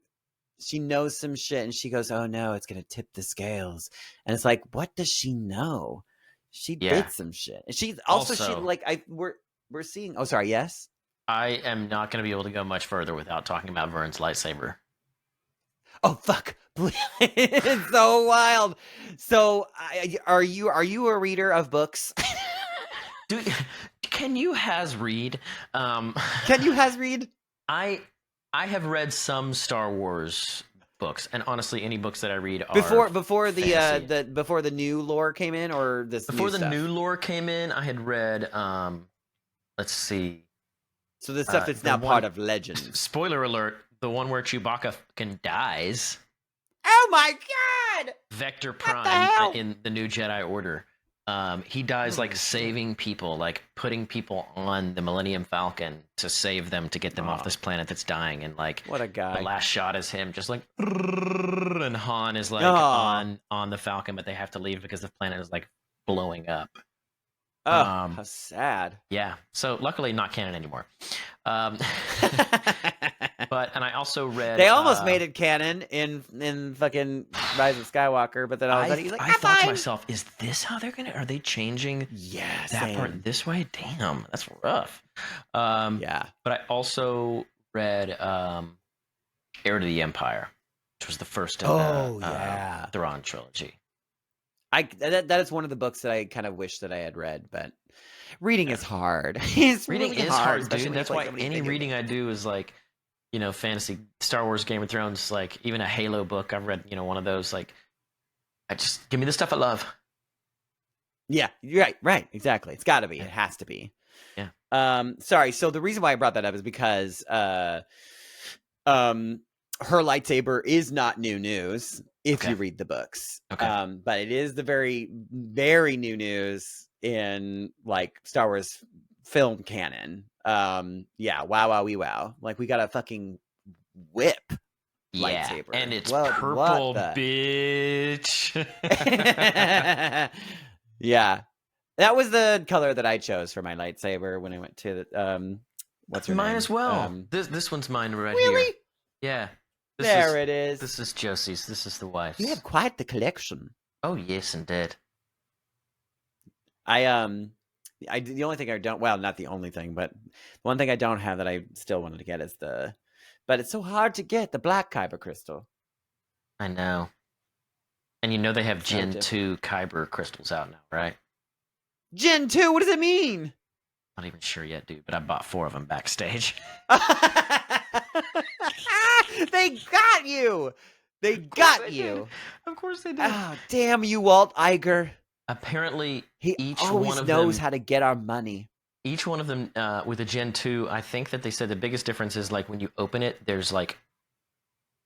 She knows some shit, and she goes, "Oh no, it's gonna tip the scales." And it's like, what does she know? She did some shit, and she's also she like we're seeing. Oh, sorry. Yes. I am not going to be able to go much further without talking about Vern's lightsaber. Oh fuck! It's so wild. So, are you a reader of books? Dude, can you has read? Can you has read? I have read some Star Wars books, and honestly, any books that I read are before the new lore came in, or this before new the stuff? new lore came in. I had read. Let's see. So the stuff that's now part of Legends. Spoiler alert: the one where Chewbacca fucking dies. Oh my god! Vector Prime in the New Jedi Order. He dies like saving people, like putting people on the Millennium Falcon to save them, to get them off this planet that's dying. And like, What a guy. the last shot is him just like, and Han is like Aw. on the Falcon, but they have to leave because the planet is like blowing up. Oh, how sad. Yeah. So luckily not canon anymore. But and I also read They almost made it canon in fucking Rise of Skywalker, but then all of a sudden he's like, I thought to myself, is this how are they changing that part this way? Damn, that's rough. Yeah. But I also read Heir to the Empire, which was the first in the Thrawn trilogy. That is one of the books that I kind of wish that I had read, but reading is hard. Reading really is hard, especially dude. when That's it's, why like, any reading I do is like, fantasy, Star Wars, Game of Thrones, like even a Halo book. I've read, one of those. Like, I just give me the stuff I love. Yeah, you're right, exactly. It's got to be. It has to be. Yeah. Sorry. So the reason why I brought that up is because her lightsaber is not new news if you read the books. Okay. But it is the very, very new news in like Star Wars film canon. Yeah, wow. Like, we got a fucking whip lightsaber. And it's purple, bitch. Yeah. That was the color that I chose for my lightsaber when I went to the what's her mine name? as well. This one's mine right really? here. Yeah. It is. This is Josey's. This is the wife's. You have quite the collection. Oh yes, indeed. The only thing I don't, well, not the only thing, but the one thing I don't have that I still wanted to get is but it's so hard to get, the black Kyber crystal. I know. And they have Gen 2 Kyber crystals out now, right? Gen 2, what does it mean? Not even sure yet, dude, but I bought 4 of them backstage. They got you! They got you! Of course they did. Oh, damn you, Walt Iger. Apparently, He each always one of knows them, how to get our money. Each one of them with a Gen 2, I think that they said the biggest difference is like when you open it, there's like,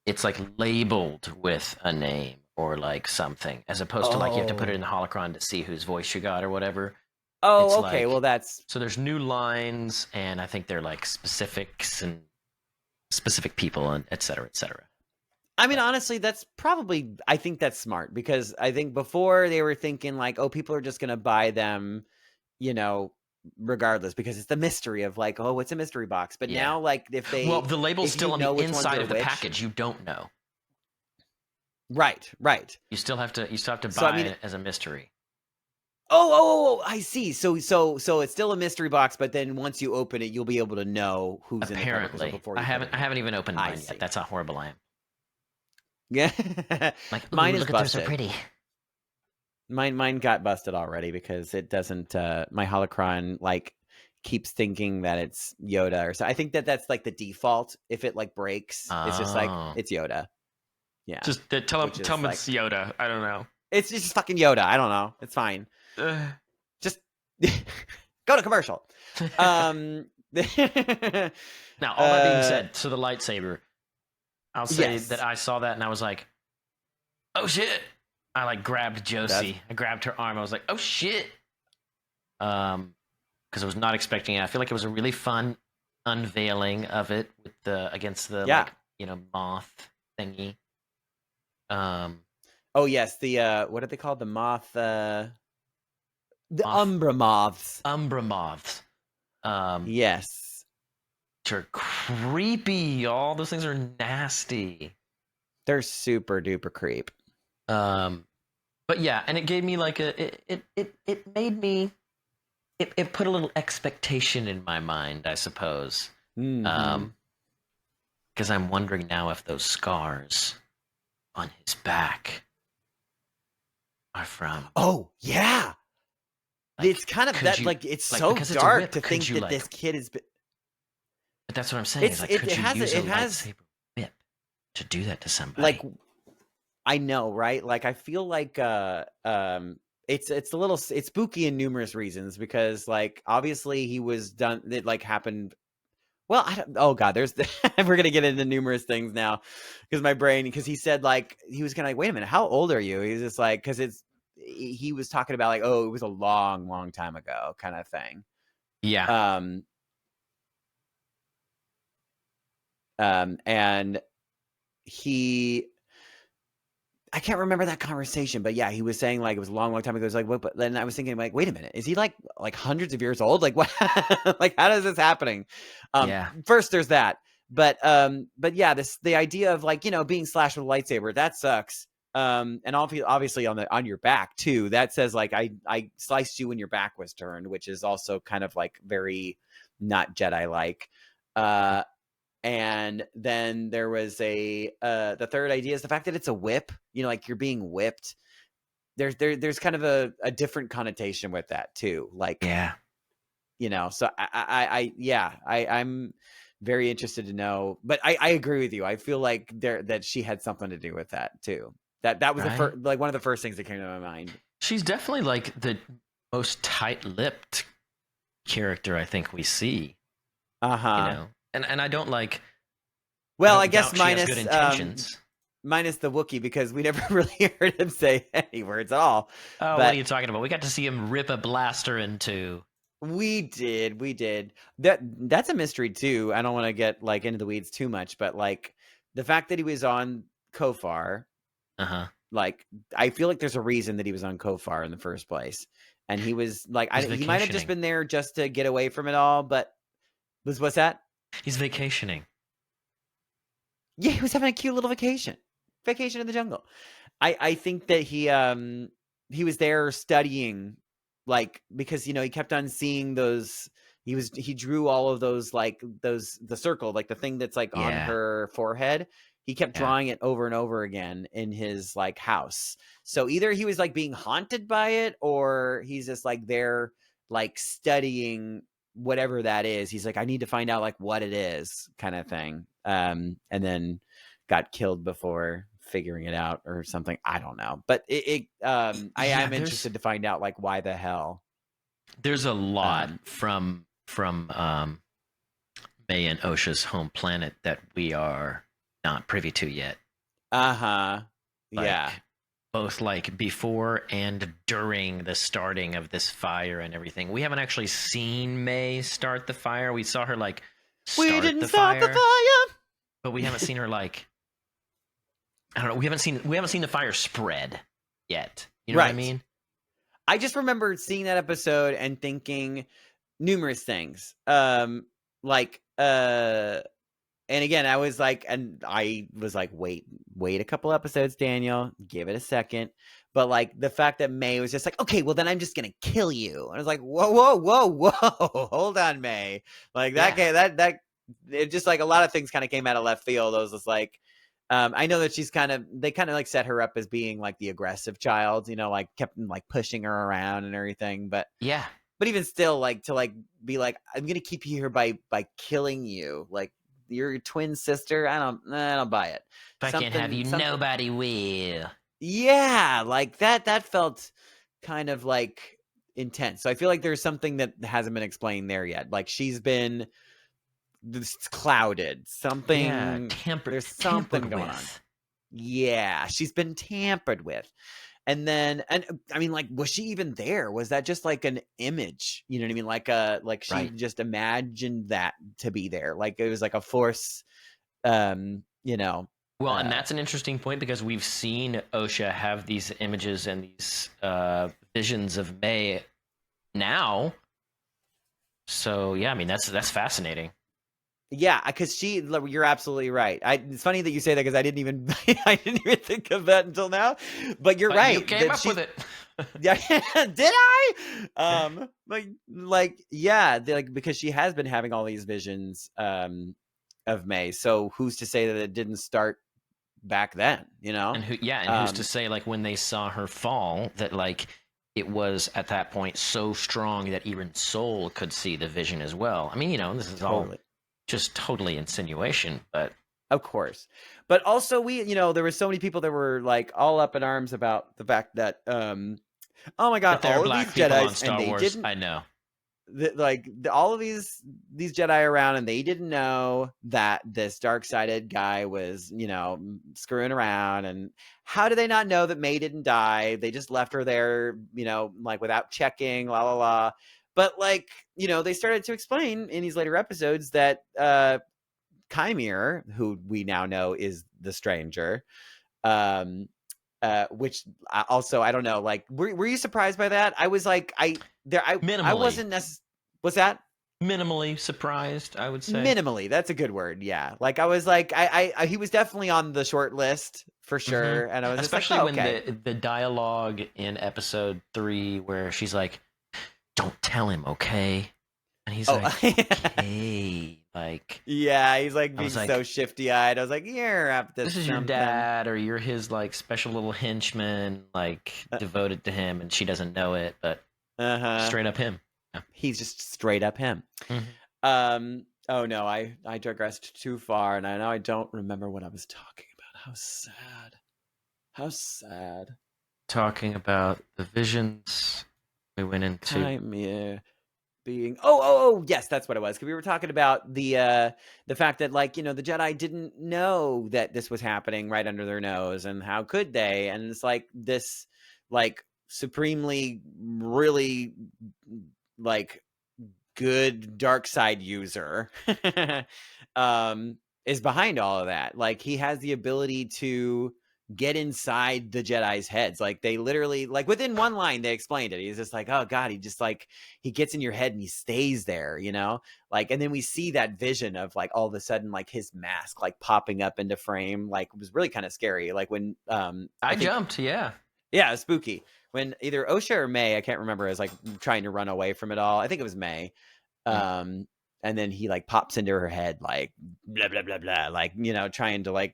it's like labeled with a name or like something, as opposed to like you have to put it in the holocron to see whose voice you got or whatever. Oh, It's okay, like- well that's... So there's new lines, and I think they're like specifics and specific people and et cetera, et cetera. I mean, honestly, I think that's smart, because I think before they were thinking like, oh, people are just going to buy them, regardless, because it's the mystery of like, oh, it's a mystery box. But now, like, if they... Well, the label's if still you on know the which ones inside are of the which- package. You don't know. Right. You still have to buy So, I mean- it as a mystery. Oh, I see. So it's still a mystery box, but then once you open it, you'll be able to know who's in the Kyber crystal Apparently, before you I put it in. haven't even opened I mine see. yet. That's how horrible I am. Yeah. Like, Mine is look at they're busted. so pretty. Mine got busted already because it doesn't. My holocron like keeps thinking that it's Yoda or so. I think that's like the default. If it like breaks, it's just like Oh. it's Yoda. Yeah, Just tell him Which is it's Yoda. I don't know. it's just fucking Yoda. I don't know. It's fine. Just go to commercial. Now, all that being said, so the lightsaber, I'll say Yes. that I saw that and I was like, oh shit. I like grabbed Josey. I grabbed her arm. I was like, oh shit. Because I was not expecting it. I feel like it was a really fun unveiling of it with against the moth thingy. Oh yes, the what are they called? The moth. The Moth. Umbra moths. Umbra moths. Yes. Which are creepy. All those things are nasty. They're super duper creep. But yeah, and it gave me like it made me it put a little expectation in my mind, I suppose. Mhm. Because I'm wondering now if those scars on his back are from. Oh yeah. Like, It's kind of could that you- like it's like, so because it's a dark whip, to could think you, that like- this kid is. But that's what I'm saying. It's- Is like, it could you has- use it a has- lightsaber whip to do that to somebody? Like, I know, right? Like, I feel like it's a little it's spooky in numerous reasons, because like obviously he was done. It like happened. Well, I don't. Oh God, there's we're gonna get into numerous things now because my brain, because he said like he was gonna like, wait a minute, how old are you? He's just like, because it's he was talking about like, oh, it was a long, long time ago kind of thing. Yeah. And I can't remember that conversation, but yeah, he was saying like it was a long, long time ago. It was like, what? But then I was thinking like, wait a minute, is he like hundreds of years old? Like what? Like how is this happening? Yeah. First there's that, but yeah, the idea of like, you know, being slashed with a lightsaber, that sucks. And obviously on your back too. That says like I sliced you when your back was turned, which is also kind of like very not Jedi like. And then there was the third idea is the fact that it's a whip, you know, like you're being whipped. There's kind of a different connotation with that too. Like, Yeah. You know, so I'm very interested to know, but I agree with you. I feel like that she had something to do with that too. That was the first, like one of the first things that came to my mind. She's definitely like the most tight-lipped character I think we see. Uh-huh. You know? And I don't like. Well, I guess minus good intentions. Minus the Wookiee, because we never really heard him say any words at all. Oh, what are you talking about? We got to see him rip a blaster into. We did. That's a mystery too. I don't want to get like into the weeds too much, but like the fact that he was on Kofar, like I feel like there's a reason that he was on Kofar in the first place, and he was like, he might have just been there just to get away from it all. But what's that? He's vacationing. Yeah, he was having a cute little vacation in the jungle. I think that he was there studying, like, because, you know, he kept on seeing those. He drew all of those, like the circle, like the thing that's like on her forehead. He kept drawing it over and over again in his like house. So either he was like being haunted by it, or he's just like there, like studying whatever that is. He's like, I need to find out like what it is, kind of thing. And then got killed before figuring it out or something. I don't know, but I am interested to find out like why the hell. There's a lot from May and Osha's home planet that we are not privy to yet. Yeah. Both like before and during the starting of this fire and everything. We haven't actually seen May start the fire. We saw her like start we didn't the start fire, the fire, but we haven't seen her like, I don't know. We haven't seen the fire spread yet. You know what I mean? I just remember seeing that episode and thinking numerous things. And again, I was like, wait a couple episodes, Daniel, give it a second. But like the fact that May was just like, okay, well then I'm just gonna kill you. And I was like, whoa, hold on, May. Like that it just like a lot of things kind of came out of left field. I was just like, I know that they kind of like set her up as being like the aggressive child, you know, like kept like pushing her around and everything. But even still, like to like be like, I'm gonna keep you here by killing you, like your twin sister. I don't buy it. If I can't have you, nobody will. Yeah, like that felt kind of like intense. So I feel like there's something that hasn't been explained there yet. Like she's been clouded, something tampered. There's something going on. Yeah, she's been tampered with. And I mean, like, was she even there? Was that just like an image? You know what I mean? Like she just imagined that to be there. Like it was like a force, you know. Well, and that's an interesting point, because we've seen Osha have these images and these visions of May now. So yeah, I mean that's fascinating. Yeah, because you're absolutely right. It's funny that you say that, because I didn't even think of that until now. But you're right. You came up with it. Yeah, did I? Because she has been having all these visions of May. So who's to say that it didn't start back then? You know? And who's to say like when they saw her fall that like it was at that point so strong that even Soul could see the vision as well. I mean, you know, this is all just totally insinuation, but of course. But also there were so many people that were like all up in arms about the fact that oh my god, all of these Jedi and they didn't. I know. all of these Jedi around, and they didn't know that this dark-sided guy was, screwing around. And how do they not know that May didn't die? They just left her there, without checking, la la la. But they started to explain in these later episodes that Qimir, who we now know is the stranger, which also, I don't know, were you surprised by that? I was like, I wasn't necessarily. What's that? Minimally surprised, I would say. Minimally, that's a good word. Yeah, I was like, I he was definitely on the short list for sure, and I was especially just like, when the dialogue in episode 3 where she's like, "Don't tell him, okay?" And he's like, "Okay." Yeah, he's being so shifty-eyed. I was like, "You're up to this is your dad, or you're his special little henchman, devoted to him, and she doesn't know it, but straight up him." Yeah. He's just straight up him. Mm-hmm. Oh no, I digressed too far, and I know I don't remember what I was talking about. How sad. Talking about the visions we went into. Qimir being yes, that's what it was. Because we were talking about the fact that the Jedi didn't know that this was happening right under their nose, and how could they? And it's this supremely really good dark side user is behind all of that. He has the ability to get inside the Jedi's heads. They literally, within one line, they explained it. He's just oh God, he just he gets in your head and he stays there, and then we see that vision of all of a sudden his mask popping up into frame. It was really kind of scary. When I jumped, yeah, it was spooky when either Osha or May, I can't remember, is trying to run away from it all. I think it was May. And then he pops into her head, blah, blah, blah, blah, trying to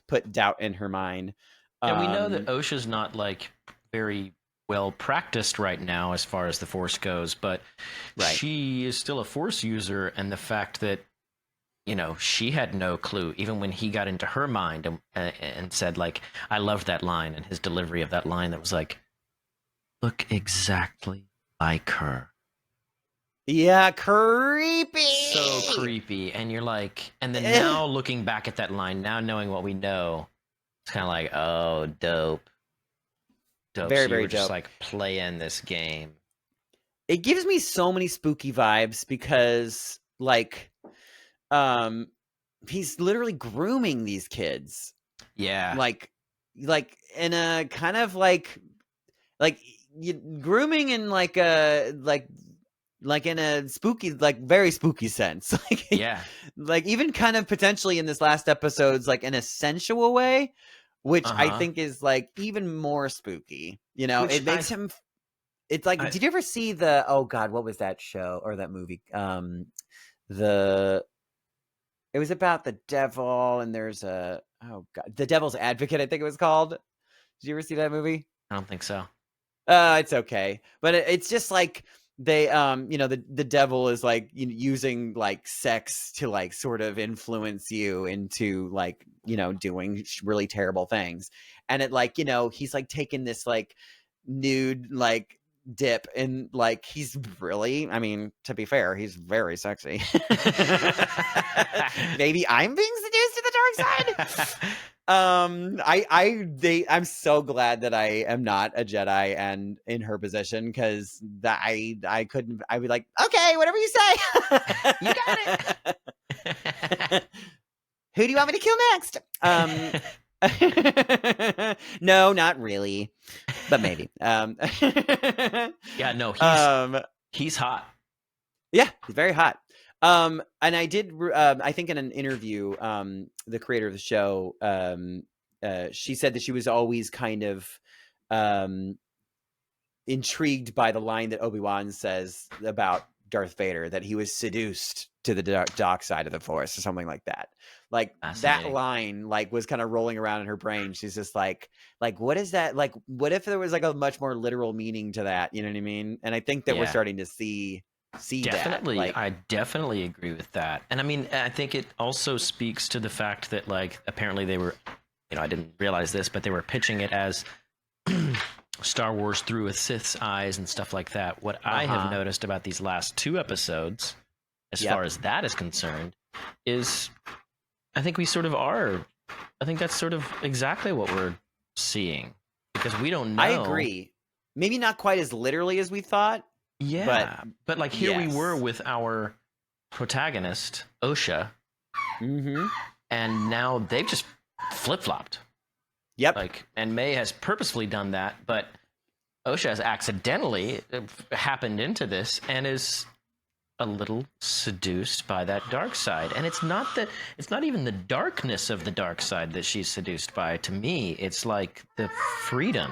put doubt in her mind. And we know that Osha's not very well practiced right now as far as the Force goes, but she is still a Force user. And the fact that, she had no clue, even when he got into her mind and said, I loved that line, and his delivery of that line that was look exactly like her. Yeah, creepy. So creepy. And you're and then now looking back at that line, now knowing what we know, it's kind of oh, dope. Very, so very you were dope. Just playing this game. It gives me so many spooky vibes because he's literally grooming these kids. Yeah. In a kind of grooming in in a spooky, very spooky sense. Yeah. Even kind of potentially in this last episode's in a sensual way, which I think is even more spooky. It makes him. It's did you ever see the? Oh God, what was that show or that movie? It was about the devil, and there's the Devil's Advocate, I think it was called. Did you ever see that movie? I don't think so. It's okay, but it's just they the devil is using sex to sort of influence you into doing really terrible things, and it he's taking this nude dip, and he's really, I mean, to be fair, he's very sexy. Maybe I'm being seduced to the dark side. I'm so glad that I am not a Jedi and in her position, because I couldn't. I'd be okay, whatever you say. You got it. Who do you want me to kill next? No, not really, but maybe. Yeah, no, he's hot. Yeah, he's very hot. And I did, I think in an interview, the creator of the show, she said that she was always kind of intrigued by the line that Obi-Wan says about Darth Vader, that he was seduced to the dark side of the Force or something like that. That line was kind of rolling around in her brain. She's just what is that? What if there was a much more literal meaning to that? You know what I mean? And I think that we're starting to see definitely that. I definitely agree with that. And I mean, I think it also speaks to the fact that apparently they were, I didn't realize this, but they were pitching it as Star Wars through a Sith's eyes and stuff like that. What I have noticed about these last 2 episodes, as far as that is concerned, is I think we sort of are. I think that's sort of exactly what we're seeing, because we don't know. I agree. Maybe not quite as literally as we thought. Yeah, but like here we were with our protagonist, Osha, and now they've just flip-flopped. Yep. Like, and May has purposefully done that, but Osha has accidentally happened into this and is a little seduced by that dark side. And it's not even the darkness of the dark side that she's seduced by. To me, it's like the freedom,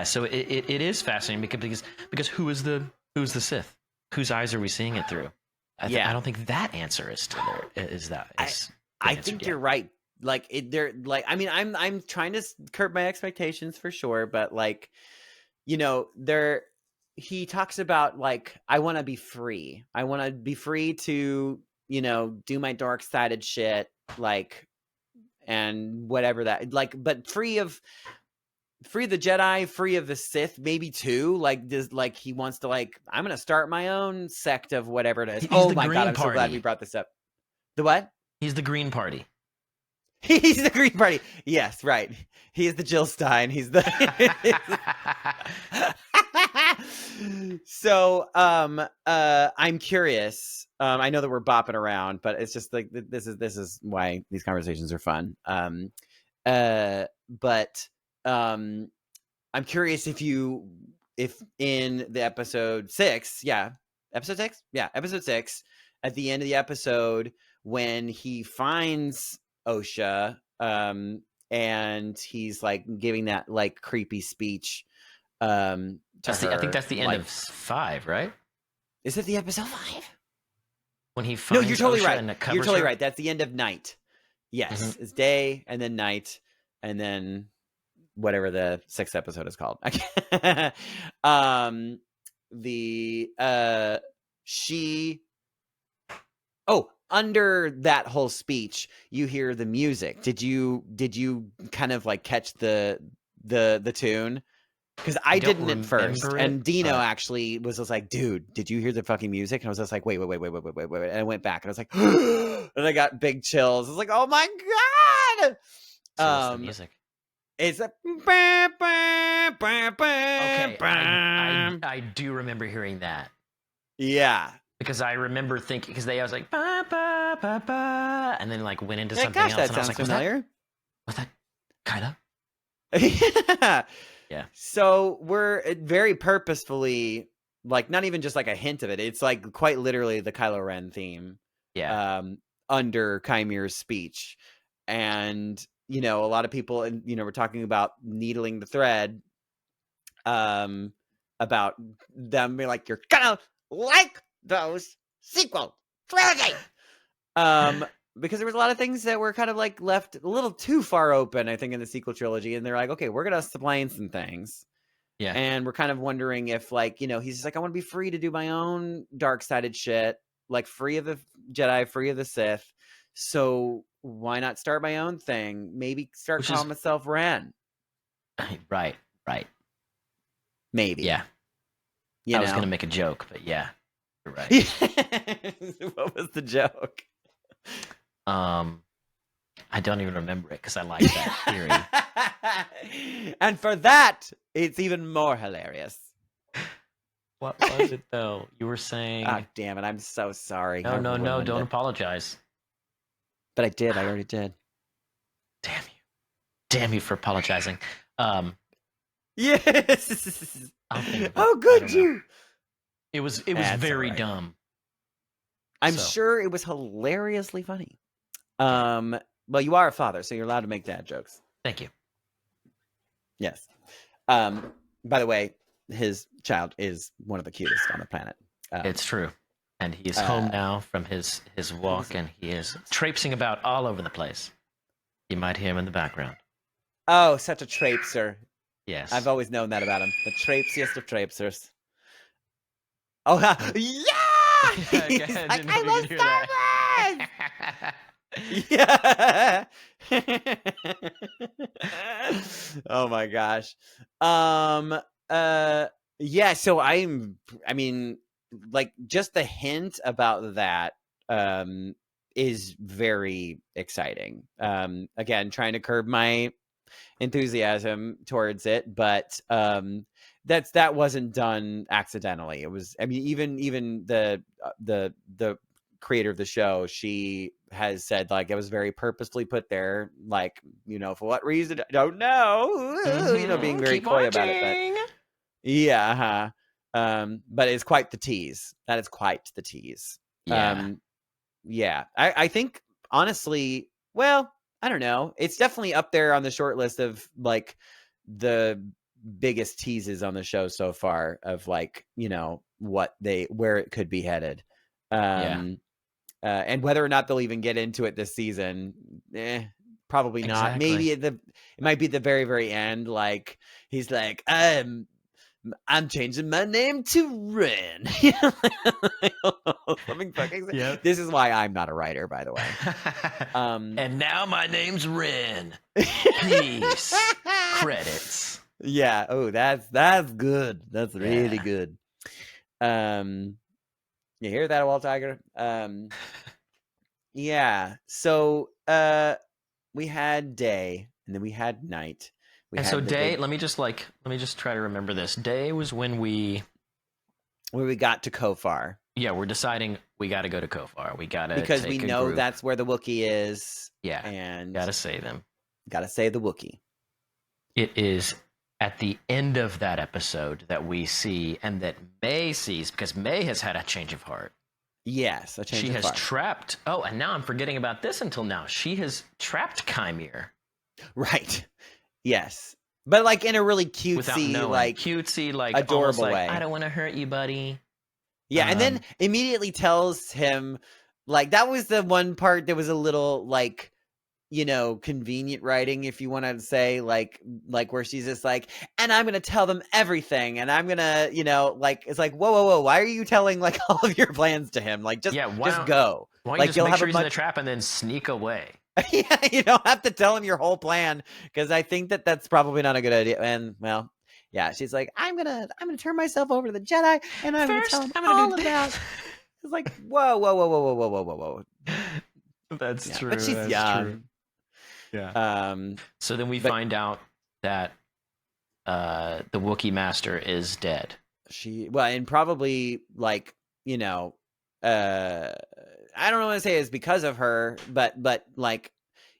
so it is fascinating because who is the Sith? Whose eyes are we seeing it through? I don't think that answer is still there. I think you're right. Like I mean, I'm trying to curb my expectations for sure, but like, you know, he talks about like, I want to be free. I want to be free to, you know, do my dark-sided shit, like, and whatever that, like, but free of the Jedi, free of the Sith, maybe too. Like, he wants to, like, I'm gonna start my own sect of whatever it is. Oh my god, I'm so glad we brought this up. The what? He's the Green Party. He's the Green Party. Yes, right. He is the Jill Stein. He's the. So, I'm curious. I know that we're bopping around, but it's just like this is why these conversations are fun. But I'm curious if in the episode 6, episode 6, at the end of the episode when he finds Osha, and he's like giving that like creepy speech. I think that's the end of 5, right? Is it the episode 5? When he finds you're totally Osha right. and it covers You're totally her? right. That's the end of night. Yes, it's day and then night and then whatever the 6th episode is called. Under that whole speech, you hear the music. Did you kind of like catch the tune? Because I didn't at first, and Dino actually was just like, "Dude, did you hear the fucking music?" And I was just like, "Wait!" And I went back, and I was like, and I got big chills. I was like, "Oh my god!" So what's the music? It's a. Okay, I do remember hearing that. Yeah. Because I remember thinking, because I was like, ba, ba, ba, ba, and then like went into something else. That and I was sounds like, familiar. Was that kind Yeah. Yeah. So we're very purposefully, like, not even just like a hint of it. It's like quite literally the Kylo Ren theme. Yeah. Under Qimir's speech. And, you know, a lot of people, you know, we're talking about needling the thread, about them being like, you're gonna like those sequel trilogy. Because there was a lot of things that were kind of like left a little too far open, I think, in the sequel trilogy. And they're like, okay, we're going to explain some things. Yeah. And we're kind of wondering if, like, you know, he's just like, I want to be free to do my own dark-sided shit, like free of the Jedi, free of the Sith. So why not start my own thing? Maybe start calling myself Ren. Right. Maybe. Yeah. I was going to make a joke, but yeah, you're right. What was the joke? I don't even remember it because I like that theory. And for that, it's even more hilarious. What was it though? You were saying... Oh, damn it. I'm so sorry. No, don't apologize. But I did. I already did. Damn you for apologizing. Yes. Oh, good you. It was very dumb. I'm sure it was hilariously funny. Well, you are a father, so you're allowed to make dad jokes. Thank you. Yes. By the way, his child is one of the cutest on the planet. It's true. And he is home now from his walk, and he is traipsing about all over the place. You might hear him in the background. Oh, such a traipser. Yes. I've always known that about him. The traipsiest of traipsers. Oh, yeah! He's like, I love Star Wars! Yeah. Oh my gosh. Yeah, so I mean, like, just the hint about that is very exciting. Again, trying to curb my enthusiasm towards it, but that wasn't done accidentally. It was, I mean, even the creator of the show, she has said, like, it was very purposefully put there, like, for what reason, I don't know, being very Keep coy about it, watching. but yeah, but it's quite the tease. That is quite the tease. Yeah. Yeah, I think, honestly, well, I don't know. It's definitely up there on the short list of, like, the biggest teases on the show so far of, like, where it could be headed. And whether or not they'll even get into it this season, probably not. Exactly. Maybe it might be at the very, very end. Like, he's like, I'm changing my name to Ren. Something fucking. Yep. This is why I'm not a writer, by the way. And now my name's Ren. Peace. Credits. Yeah. Oh, that's good. That's really good. You hear that, Walt Tiger? Yeah. So we had day, and then we had night. And so day, let me just try to remember this. Day was when we got to Kofar. Yeah, we're deciding we got to go to Kofar. We got to, because we know that's where the Wookiee is. Yeah, and got to save them. Got to save the Wookiee. It is at the end of that episode that we see, and that May sees, because May has had a change of heart. Yes, a change of heart. She has trapped. Oh, and now I'm forgetting about this until now. She has trapped Qimir. Right. Yes, but like in a really cutesy, like adorable way. I don't want to hurt you, buddy. Yeah, and then immediately tells him, like, that was the one part that was a little, like, convenient writing, if you want to say, like where she's just like, and I'm gonna tell them everything, and I'm gonna, like, it's like, whoa, why are you telling, like, all of your plans to him? Like, just go. Why don't like, you just make sure he's in the trap and then sneak away? Yeah, you don't have to tell him your whole plan, because I think that's probably not a good idea. And, well, yeah, she's like, I'm gonna turn myself over to the Jedi, and I'm gonna tell him all about. It's like, whoa. That's true. But she's young. True. Yeah. So then we find out that the Wookiee master is dead. And probably, like, I don't want to say it's because of her, but like,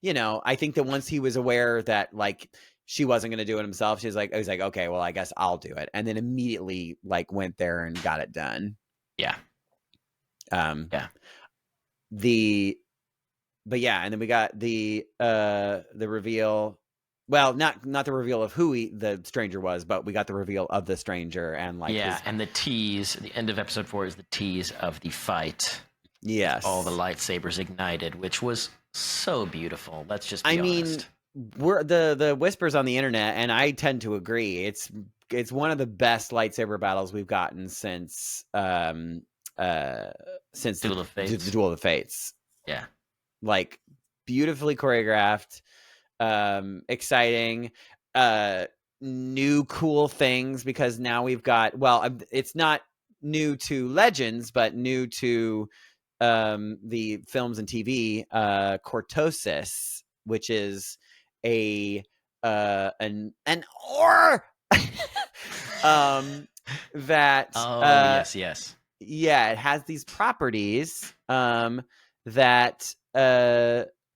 I think that once he was aware that, like, she wasn't going to do it himself, he's like, okay, well, I guess I'll do it. And then immediately, like, went there and got it done. Yeah. But yeah, and then we got the reveal. Well, not the reveal of who the stranger was, but we got the reveal of the stranger, and, like, and the tease. The end of episode 4 is the tease of the fight. Yes, all the lightsabers ignited, which was so beautiful. Let's just be honest. We're the whispers on the internet, and I tend to agree. It's one of the best lightsaber battles we've gotten since Duel of the Duel of the Fates. Yeah, like, beautifully choreographed, exciting, new cool things, because now we've got, well, it's not new to Legends, but new to the films and TV, cortosis, which is an ore that yes, yeah, it has these properties that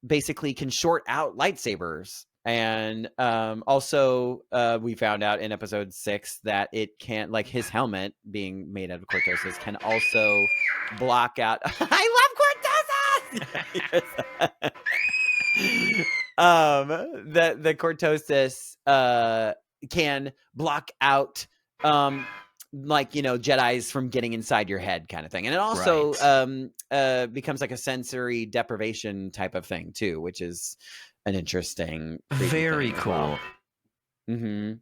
basically can short out lightsabers. And also we found out in episode 6 that it can't, like, his helmet being made out of cortosis can also block out. I love cortosis. The cortosis can block out like, Jedis from getting inside your head, kind of thing. And it also becomes like a sensory deprivation type of thing too, which is an interesting, very cool. Well. Mm-hmm.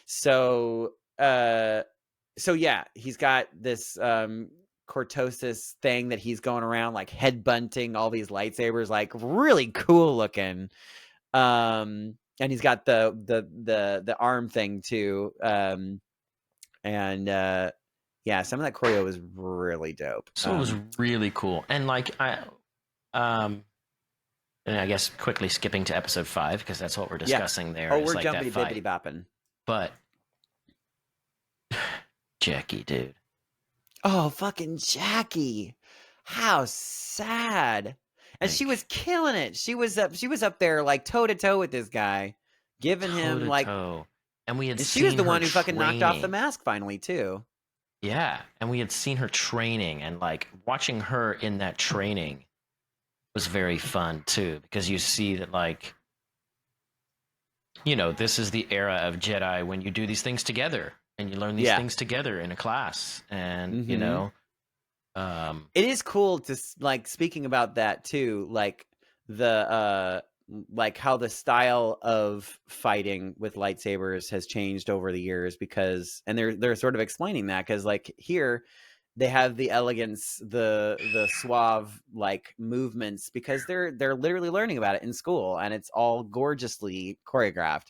So yeah, he's got this cortosis thing that he's going around, like, head bunting all these lightsabers, like, really cool looking. And he's got the arm thing too. And yeah, some of that choreo was really dope. So it was really cool. And like and I guess quickly skipping to episode 5 because that's what we're discussing there. Oh, is we're like jumping that fight. bippity bopping. But Jackie, dude. Oh, fucking Jackie. How sad. And she was killing it. She was up there like toe to toe with this guy, giving him like toe. And we had she was the one who fucking training. knocked off the mask finally too. Yeah, and we had seen her training, and like watching her in that training was very fun too, because you see that like, you know, this is the era of Jedi when you do these things together and you learn these things together in a class, and you know, it is cool to like speaking about that too, like the like how the style of fighting with lightsabers has changed over the years, because and they're sort of explaining that because like here they have the elegance, the suave like movements because they're literally learning about it in school and it's all gorgeously choreographed.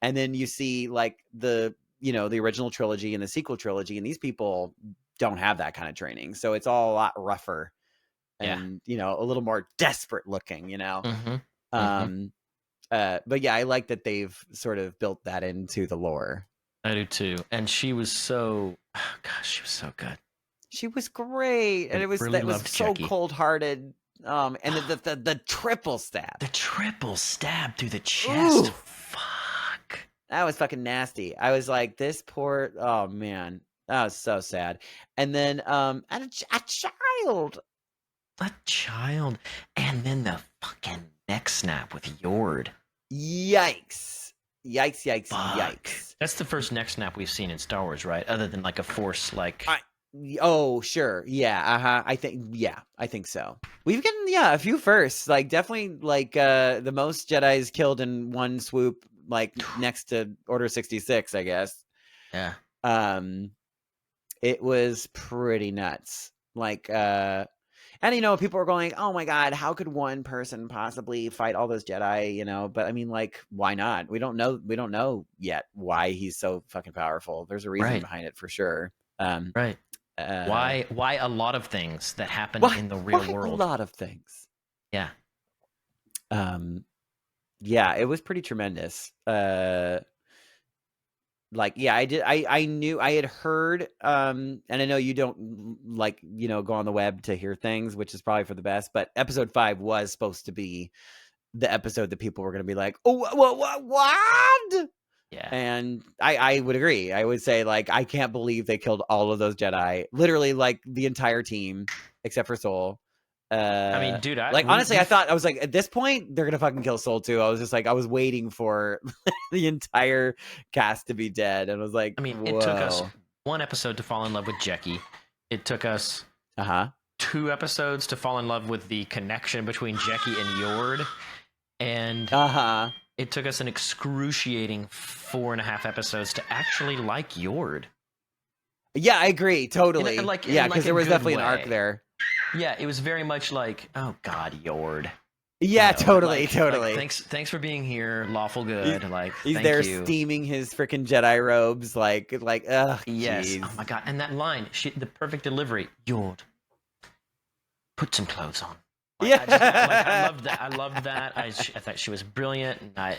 And then you see like the original trilogy and the sequel trilogy, and these people don't have that kind of training, so it's all a lot rougher and a little more desperate looking, but yeah, I like that they've sort of built that into the lore. I do too. And she was so, she was so good. She was great, and it was so cold-hearted. And the triple stab. The triple stab through the chest. Ooh. Fuck. That was fucking nasty. I was like, this poor. Oh man, that was so sad. And then and a child. A child, and then the fucking neck snap with Yord. Yikes! Yikes! Fuck. Yikes! That's the first neck snap we've seen in Star Wars, right? Other than like a Force, like. Oh, sure. Yeah. I think so. We've gotten a few firsts. Like definitely like the most Jedis killed in one swoop, like next to Order 66, I guess. Yeah. It was pretty nuts. Like and people were going, "Oh my god, how could one person possibly fight all those Jedi?" But I mean, like, why not? We don't know yet why he's so fucking powerful. There's a reason behind it for sure. Right. Why a lot of things that happen in the real world? A lot of things. Yeah. Yeah, it was pretty tremendous. I knew I had heard, and I know you don't like, go on the web to hear things, which is probably for the best, but episode 5 was supposed to be the episode that people were going to be like, oh, what? Yeah. And I would agree. I would say, like, I can't believe they killed all of those Jedi, literally, like, the entire team, except for Soul. I mean, dude, honestly, I thought, I was like, at this point, they're going to fucking kill Soul too. I was just like, I was waiting for the entire cast to be dead. And I was like, I mean, whoa. It took us one episode to fall in love with Jackie. It took us 2 episodes to fall in love with the connection between Jackie and Yord. And it took us an excruciating 4.5 episodes to actually like Yord. Yeah, I agree. Totally. Because there was definitely an arc there. Yeah, it was very much like, oh god, Yord. Yeah, totally. Thanks for being here, lawful good. He's there steaming his freaking Jedi robes, like, ugh. Yes. Geez. Oh my god, and that line, the perfect delivery. Yord, put some clothes on. I loved that. I loved that. I thought she was brilliant, and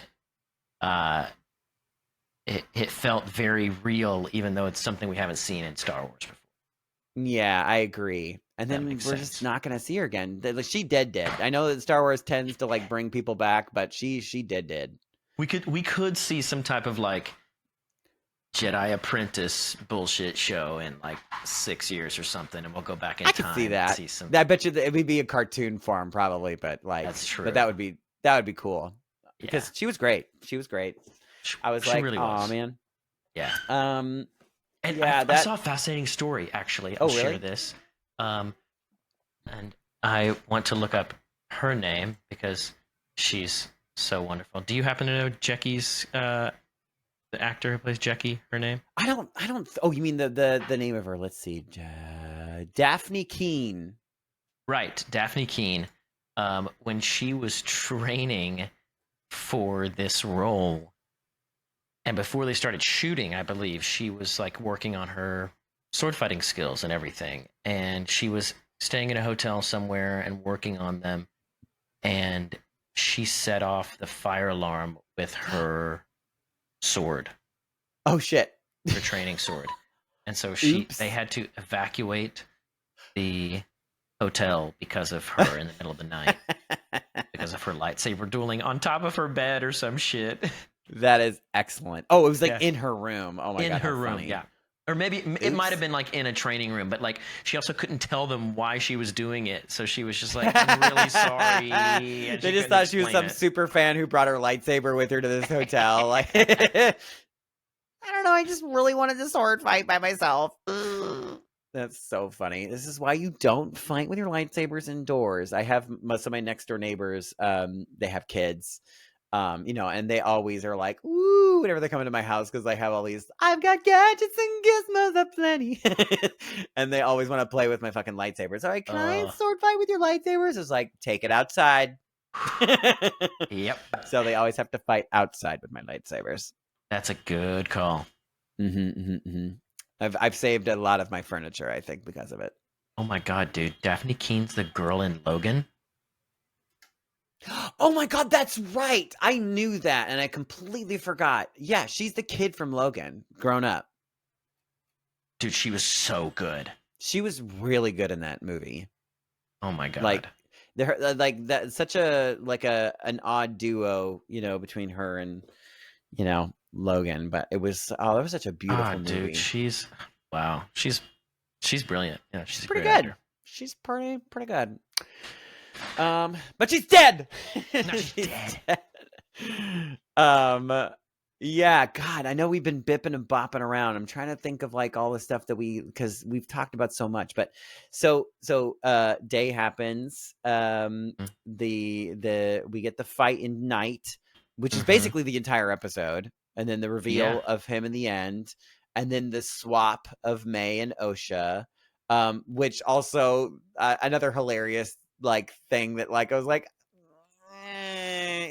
it felt very real, even though it's something we haven't seen in Star Wars before. Yeah, I agree. And then we're just not going to see her again. She dead. I know that Star Wars tends to like bring people back, but she dead. We could see some type of like Jedi Apprentice bullshit show in like 6 years or something, and we'll go back in time. I could see that. See some... I bet you it would be a cartoon form probably, but like that's true. But that would be cool because she was great. I was like, really oh man. Yeah. And I saw a fascinating story actually. I'll share this. And I want to look up her name because she's so wonderful. Do you happen to know Jackie's the actor who plays Jackie, her name? I don't oh, you mean the name of her? Let's see. Daphne Keane. Right, Daphne Keane. When she was training for this role. And before they started shooting, I believe she was like working on her sword fighting skills and everything. And she was staying in a hotel somewhere and working on them. And she set off the fire alarm with her sword, Oh shit. her training sword. And so Oops. they had to evacuate the hotel because of her in the middle of the night, because of her lightsaber dueling on top of her bed or some shit. That is excellent. Oh, it was like Yeah. in her room. Oh my In god, her how room, funny. yeah. Or maybe it Oops. might have been like in a training room, but like she also couldn't tell them why she was doing it. So she was just like, I'm really sorry. And They just couldn't thought she was explain some it. super fan who brought her lightsaber with her to this hotel. Like, I don't know. I just really wanted to sword fight by myself. That's so funny. This is why you don't fight with your lightsabers indoors. I have most of my next door neighbors. They have kids. And they always are like, "Woo!" whenever they come into my house because I have all these. I've got gadgets and gizmos aplenty, and they always want to play with my fucking lightsabers. All right, can I sword fight with your lightsabers? It's like, take it outside. Yep. So they always have to fight outside with my lightsabers. That's a good call. I've saved a lot of my furniture, I think, because of it. Oh my god, dude. Daphne Keene's the girl in Logan. Oh my god, that's right. I knew that and I completely forgot. Yeah, she's the kid from Logan, grown up. Dude, she was so good. She was really good in that movie. Oh my god. Like like that, such an odd duo, between her and Logan. But it was that was such a beautiful movie. Dude, she's brilliant. Yeah, she's a pretty great good. actor. She's pretty good. But she's dead. She's dead. Yeah, God, I know we've been bipping and bopping around. I'm trying to think of like all the stuff that because we've talked about so much. But so day happens. We get the fight in night, which is basically the entire episode, and then the reveal of him in the end, and then the swap of May and Osha, which also another hilarious like thing that like I was like.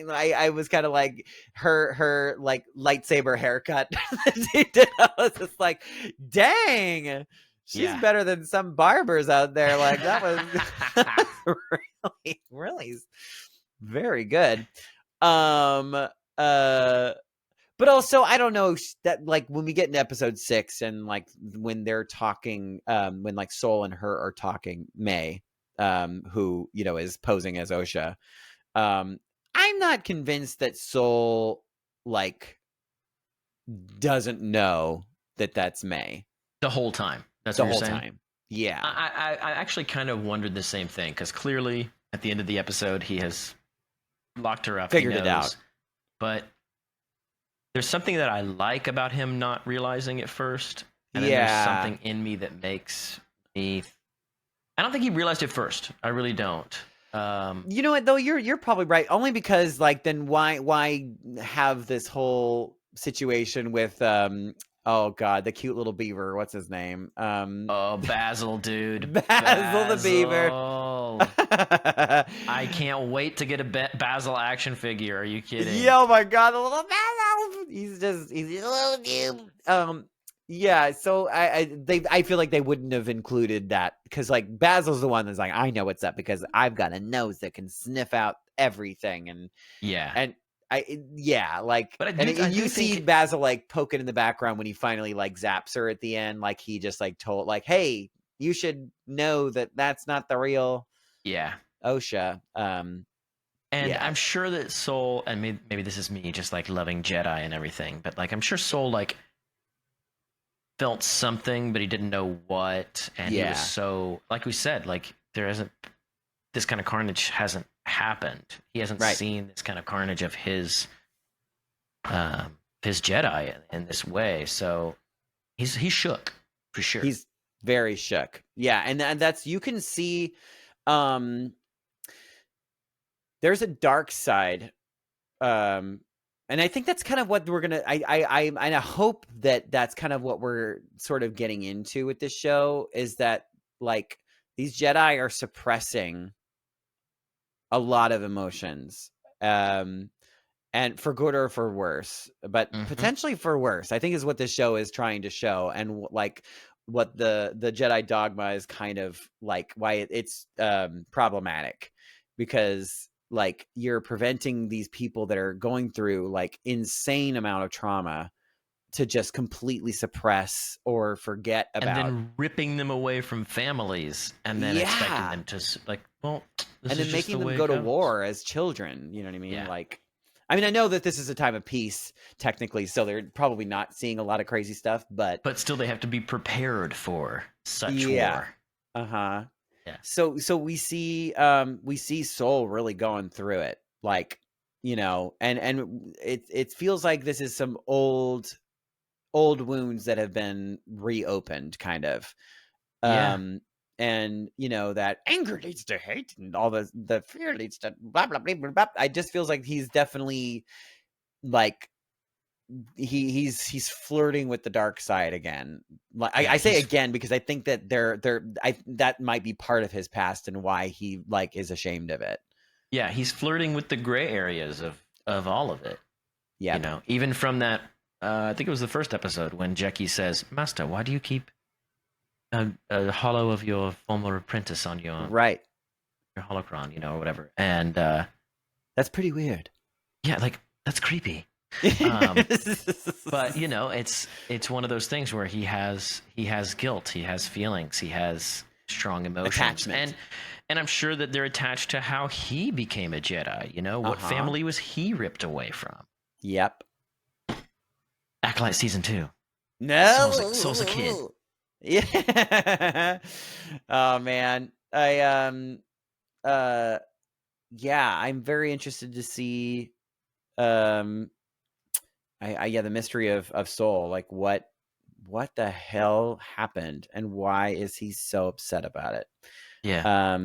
I was kind of like her like lightsaber haircut that she did. I was just like, dang, she's better than some barbers out there. Like that was really very good. But also I don't know that like when we get into episode 6 and like when they're talking, when like Soul and her are talking, May, who is posing as Osha. I'm not convinced that Soul like doesn't know that that's May the whole time. That's the what whole you're saying? time. Yeah, I actually kind of wondered the same thing because clearly at the end of the episode he has locked her up, figured it out. But there's something that I like about him not realizing it first, and then there's something in me that makes me. I don't think he realized it first. I really don't. You know what though? You're probably right. Only because like then why have this whole situation with oh god, the cute little beaver. What's his name? Basil, dude. Basil the beaver. I can't wait to get a Basil action figure. Are you kidding? Yeah, oh my god, the little Basil. He's a little dude. Yeah, so I feel like they wouldn't have included that because like Basil's the one that's like, I know what's up because I've got a nose that can sniff out everything, and like, but you see Basil like poking in the background when he finally like zaps her at the end, like he just like told like, hey, you should know that that's not the real Osha. And I'm sure that Soul, and maybe this is me just like loving Jedi and everything, but like I'm sure Soul like felt something, but he didn't know what, and he was so, like we said, like this kind of carnage hasn't happened. He hasn't seen this kind of carnage of his Jedi in this way, so he's shook for sure. He's very shook. Yeah, and that's you can see. There's a dark side. And I think that's kind of what we're gonna. I hope that that's kind of what we're sort of getting into with this show is that like these Jedi are suppressing a lot of emotions, and and for good or for worse, but potentially for worse, I think is what this show is trying to show, and like what the Jedi dogma is kind of like, why it's problematic, because like you're preventing these people that are going through like insane amount of trauma to just completely suppress or forget about, and then ripping them away from families, and then expecting them to like, well, this and is then just making the them way go it to goes. war as children. You know what I mean? Yeah. Like, I mean, I know that this is a time of peace technically, so they're probably not seeing a lot of crazy stuff, but still they have to be prepared for such yeah. war. Yeah. So we see Soul really going through it, like, you know, and it feels like this is some old wounds that have been reopened, kind of. And you know, that anger leads to hate, and all the fear leads to blah blah blah blah blah. I just feels like he's definitely like he's flirting with the dark side again. Like I say again because I think that that might be part of his past and why he like is ashamed of it. Yeah, he's flirting with the gray areas of all of it. Yeah, you know, even from that. I think it was the first episode when Jackie says, "Master, why do you keep a hollow of your former apprentice on your holocron, you know, or whatever?" And that's pretty weird. Yeah, like that's creepy. But you know, it's one of those things where he has guilt, he has feelings, he has strong emotions, attachment. And I'm sure that they're attached to how he became a Jedi. You know, what family was he ripped away from? Yep. Acolyte season 2. No, Soul's a kid. Yeah. Oh man, yeah, I'm very interested to see, the mystery of Soul. Like, what the hell happened, and why is he so upset about it? Yeah.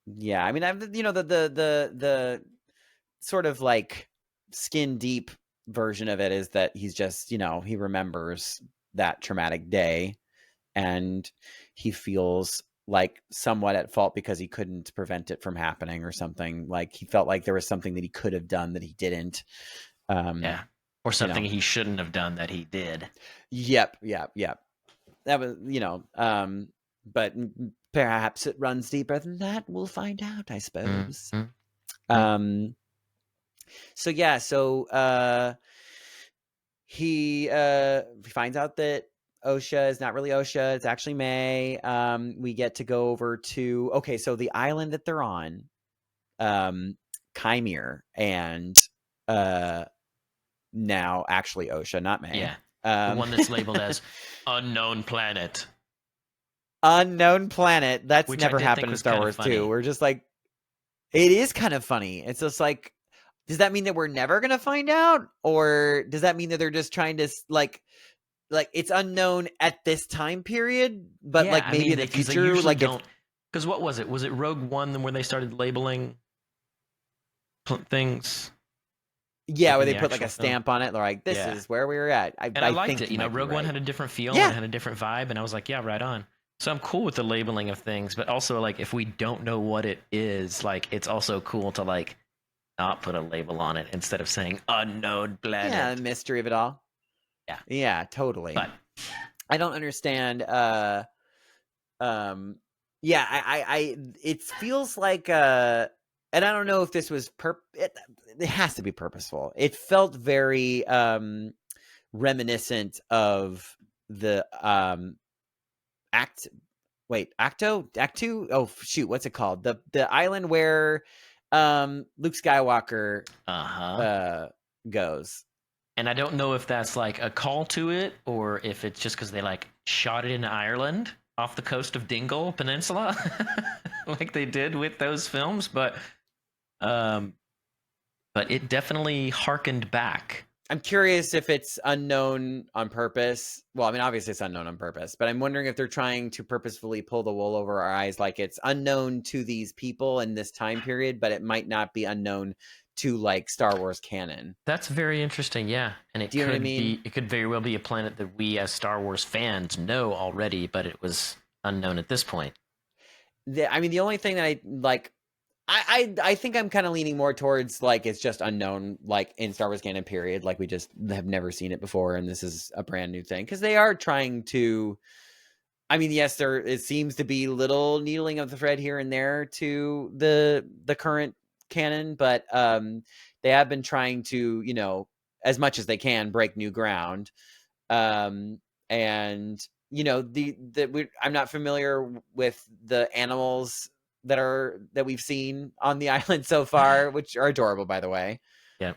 Yeah. I mean, you know, the sort of like skin deep version of it is that he's just, you know, he remembers that traumatic day and he feels like somewhat at fault because he couldn't prevent it from happening or something. Like he felt like there was something that he could have done that he didn't. Yeah. Or something, you know, he shouldn't have done that he did. Yep. That was, you know, but perhaps it runs deeper than that. We'll find out, I suppose. So yeah, he finds out that Osha is not really Osha, it's actually May. We get to go over to so the island that they're on, Qimir, and now actually Osha, not May. Yeah. The one that's labeled as unknown planet. Unknown planet. That's Which never happened in Star Wars 2. We're just like, it is kind of funny. It's just like, does that mean that we're never going to find out? Or does that mean that they're just trying to like it's unknown at this time period, but yeah, like maybe in the future, like don't. Because what was it? Was it Rogue One where they started labeling things? Yeah, where they put like a stamp on it. They're like, this is where we were at. I liked it. You know, Rogue One had a different feel and had a different vibe. And I was like, yeah, right on. So I'm cool with the labeling of things. But also, like, if we don't know what it is, like, it's also cool to, like, not put a label on it instead of saying unknown planet. Yeah, the mystery of it all. Yeah. Yeah, totally. But I don't understand. It feels like, and I don't know if this was it has to be purposeful. It felt very reminiscent of the Act 2. Oh shoot, what's it called? The island where Luke Skywalker goes. And I don't know if that's like a call to it or if it's just because they like shot it in Ireland off the coast of Dingle Peninsula, like they did with those films. But it definitely harkened back. I'm curious if it's unknown on purpose. Well, I mean, obviously it's unknown on purpose, but I'm wondering if they're trying to purposefully pull the wool over our eyes, like it's unknown to these people in this time period, but it might not be unknown to like Star Wars canon. That's very interesting, yeah. And it could be, it could very well be a planet that we as Star Wars fans know already, but it was unknown at this point. The only thing that I think I'm kind of leaning more towards like it's just unknown, like in Star Wars canon period, like we just have never seen it before, and this is a brand new thing because they are trying to. I mean, yes, it seems to be little needling of the thread here and there to the current canon, but they have been trying to, you know, as much as they can break new ground, and you know I'm not familiar with the animals that we've seen on the island so far, which are adorable, by the way. Yeah.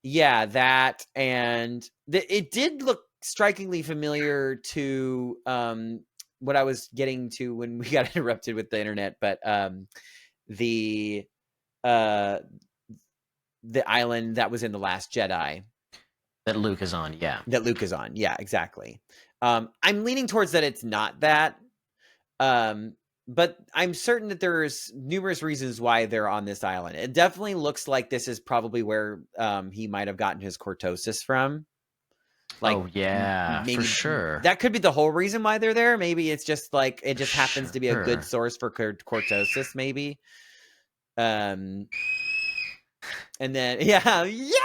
Yeah, that and it did look strikingly familiar to what I was getting to when we got interrupted with the internet, but the island that was in The Last Jedi. That Luke is on, yeah. That Luke is on, yeah, exactly. I'm leaning towards that it's not that. But I'm certain that there's numerous reasons why they're on this island. It definitely looks like this is probably where he might have gotten his cortosis from. Like, oh yeah, maybe for sure. That could be the whole reason why they're there. Maybe it's just like it just happens to be a good source for cortosis. Maybe. And then cortosis.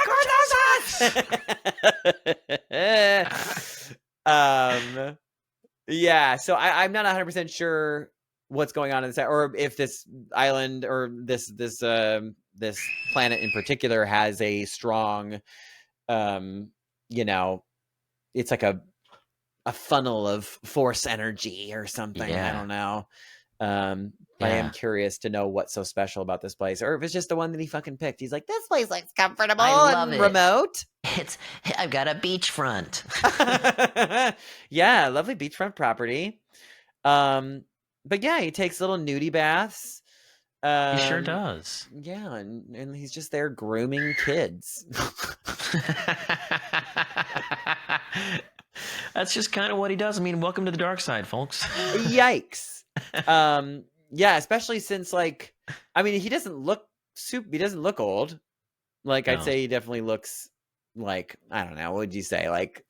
Yeah. So I'm not 100% sure what's going on inside, or if this island or this planet in particular has a strong, you know, it's like a funnel of force energy or something. Yeah. I don't know. I am curious to know what's so special about this place, or if it's just the one that he fucking picked. He's like, this place looks comfortable and remote. I've got a beachfront. Yeah, lovely beachfront property. But yeah, he takes little nudie baths. He sure does. Yeah, and he's just there grooming kids. That's just kind of what he does. I mean, welcome to the dark side, folks. Yikes. Yeah, especially since, like, I mean, he doesn't look old. Like, no. I'd say he definitely looks like, I don't know, what would you say, like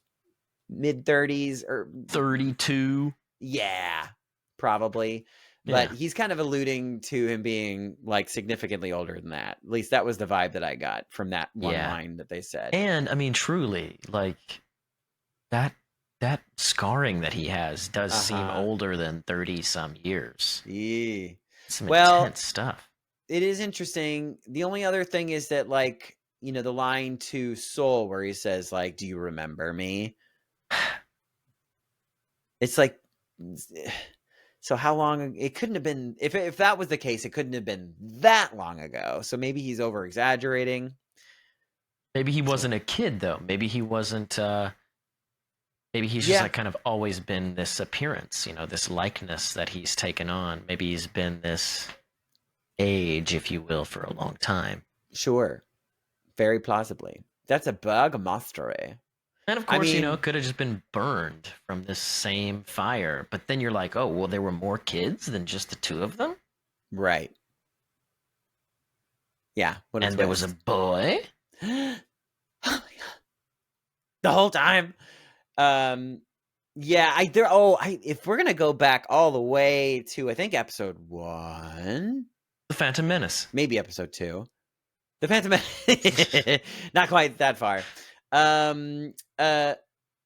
mid-30s or 32? Yeah, probably. But he's kind of alluding to him being like significantly older than that. At least that was the vibe that I got from that one line that they said. And I mean, truly, like that scarring that he has does seem older than 30 some years. Yeah. Some intense stuff. It is interesting. The only other thing is that, like, you know, the line to Soul where he says, like, do you remember me? It's like, so how long? It couldn't have been, if that was the case, it couldn't have been that long ago. So maybe he's over exaggerating. Maybe he wasn't a kid though. Maybe he wasn't, maybe he's just like kind of always been this appearance, you know, this likeness that he's taken on. Maybe he's been this age, if you will, for a long time. Sure. Very plausibly. That's a bug mystery. And of course, you know, it could have just been burned from this same fire. But then you're like, oh, well, there were more kids than just the two of them? Right. Yeah. And there was a boy? Oh my God. The whole time. Yeah, if we're going to go back all the way to, I think, episode 1. The Phantom Menace. Maybe episode 2. The Phantom Menace. Not quite that far.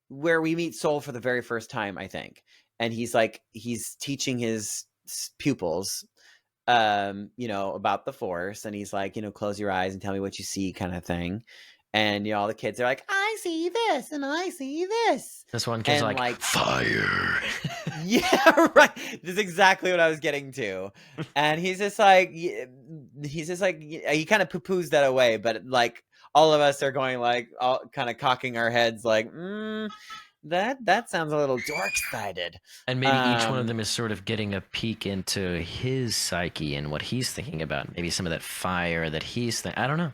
Where we meet Soul for the very first time, I think. And he's teaching his pupils, you know, about the Force. And he's like, you know, close your eyes and tell me what you see kind of thing. And, you know, all the kids are like, I see this and I see this. This one kid's like, fire. Yeah, right. This is exactly what I was getting to. And he's just like, he kind of poo-poos that away. But like all of us are going like, all kind of cocking our heads like, that sounds a little dork-sided. And maybe each one of them is sort of getting a peek into his psyche and what he's thinking about. Maybe some of that fire that he's I don't know.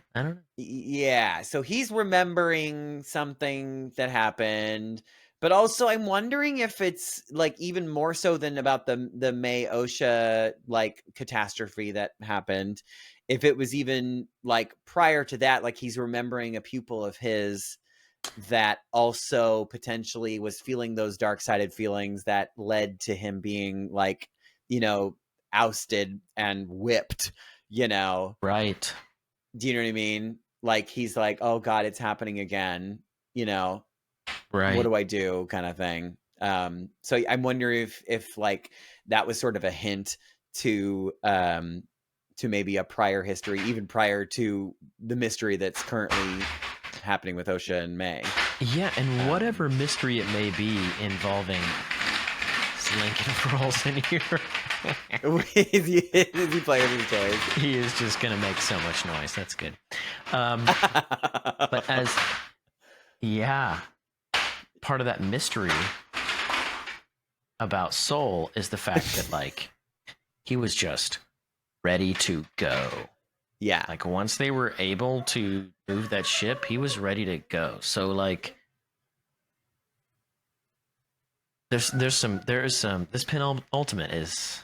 Yeah, so he's remembering something that happened, but also I'm wondering if it's like even more so than about the May Osha like catastrophe that happened. If it was even like prior to that, like he's remembering a pupil of his that also potentially was feeling those dark-sided feelings that led to him being like, you know, ousted and whipped, you know? Right. Do you know what I mean? Like, he's like, oh God, it's happening again, you know? Right. What do I do, kind of thing. So I'm wondering if like that was sort of a hint to maybe a prior history, even prior to the mystery that's currently happening with Osha and May. Yeah, and whatever mystery it may be involving Lincoln rolls in here. Is he playing with his toys? He is just gonna make so much noise. That's good. But part of that mystery about Soul is the fact that like he was just ready to go. Yeah. Like once they were able to move that ship, he was ready to go. So like there's some this penultimate it's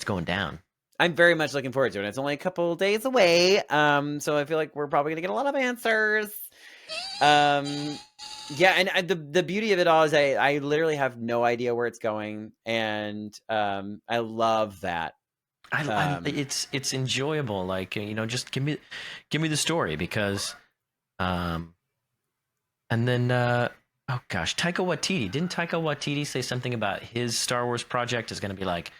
going down. I'm very much looking forward to it. It's only a couple days away. So I feel like we're probably gonna get a lot of answers. Yeah, and the beauty of it all is I literally have no idea where it's going, and I love that. It's enjoyable. Like, you know, just give me the story, because, and then oh gosh, Taika Waititi, didn't Taika Waititi say something about his Star Wars project is going to be like,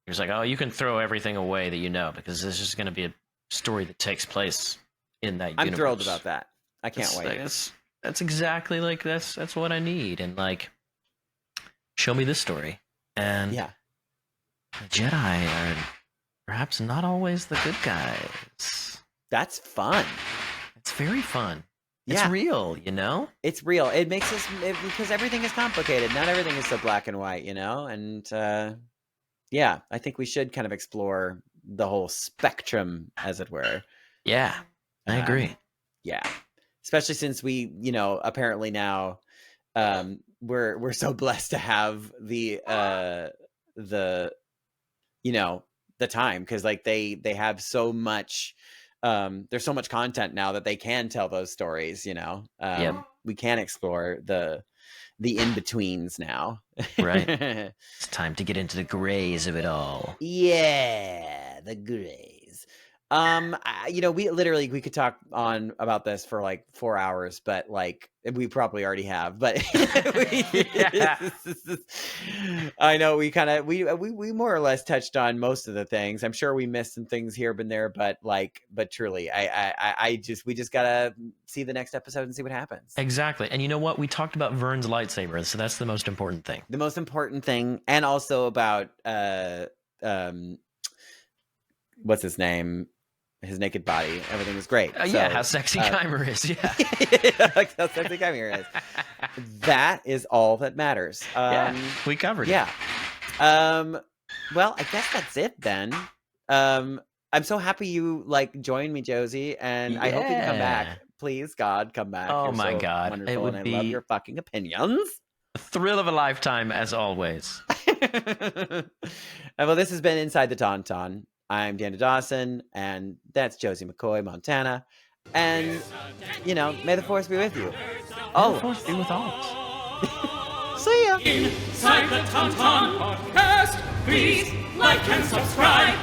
he was like, oh, you can throw everything away that you know, because this is going to be a story that takes place in that universe. I'm thrilled about that. I can't wait. That's exactly like that's what I need. And like, show me this story. And yeah, the Jedi are perhaps not always the good guys. That's fun. It's very fun. Yeah. It's real, you know? It's real. It makes us, because everything is complicated. Not everything is so black and white, you know? And yeah, I think we should kind of explore the whole spectrum, as it were. Yeah, I agree. Yeah. Especially since we, you know, apparently now we're so blessed to have the you know, the time, because like they have so much there's so much content now that they can tell those stories, you know. We can explore the in-betweens now. Right. It's time to get into the grays of it all. Yeah, the grays. You know, we could talk on about this for like 4 hours, but like we probably already have. But I know we kind of we more or less touched on most of the things. I'm sure we missed some things here and there, but truly, we just gotta see the next episode and see what happens. Exactly. And you know what? We talked about Vern's lightsaber, so that's the most important thing. The most important thing, and also about what's his name? His naked body. Everything was great. Yeah, how sexy Qimir is. Yeah. How sexy Qimir is. That is all that matters. Yeah, we covered it. Yeah. Well, I guess that's it then. I'm so happy you like joined me, Josey, and I hope you can come back. Please, God, come back. Oh, You're my so God. wonderful, It would and be I love your fucking opinions. A thrill of a lifetime, as always. Well, this has been Inside the Tauntaun. I'm Dana Dawson, and that's Josey McCoy, Montana. And, you know, may the Force be with you. Oh, the Force be with all. See ya. Inside the Tauntaun podcast, please like and subscribe.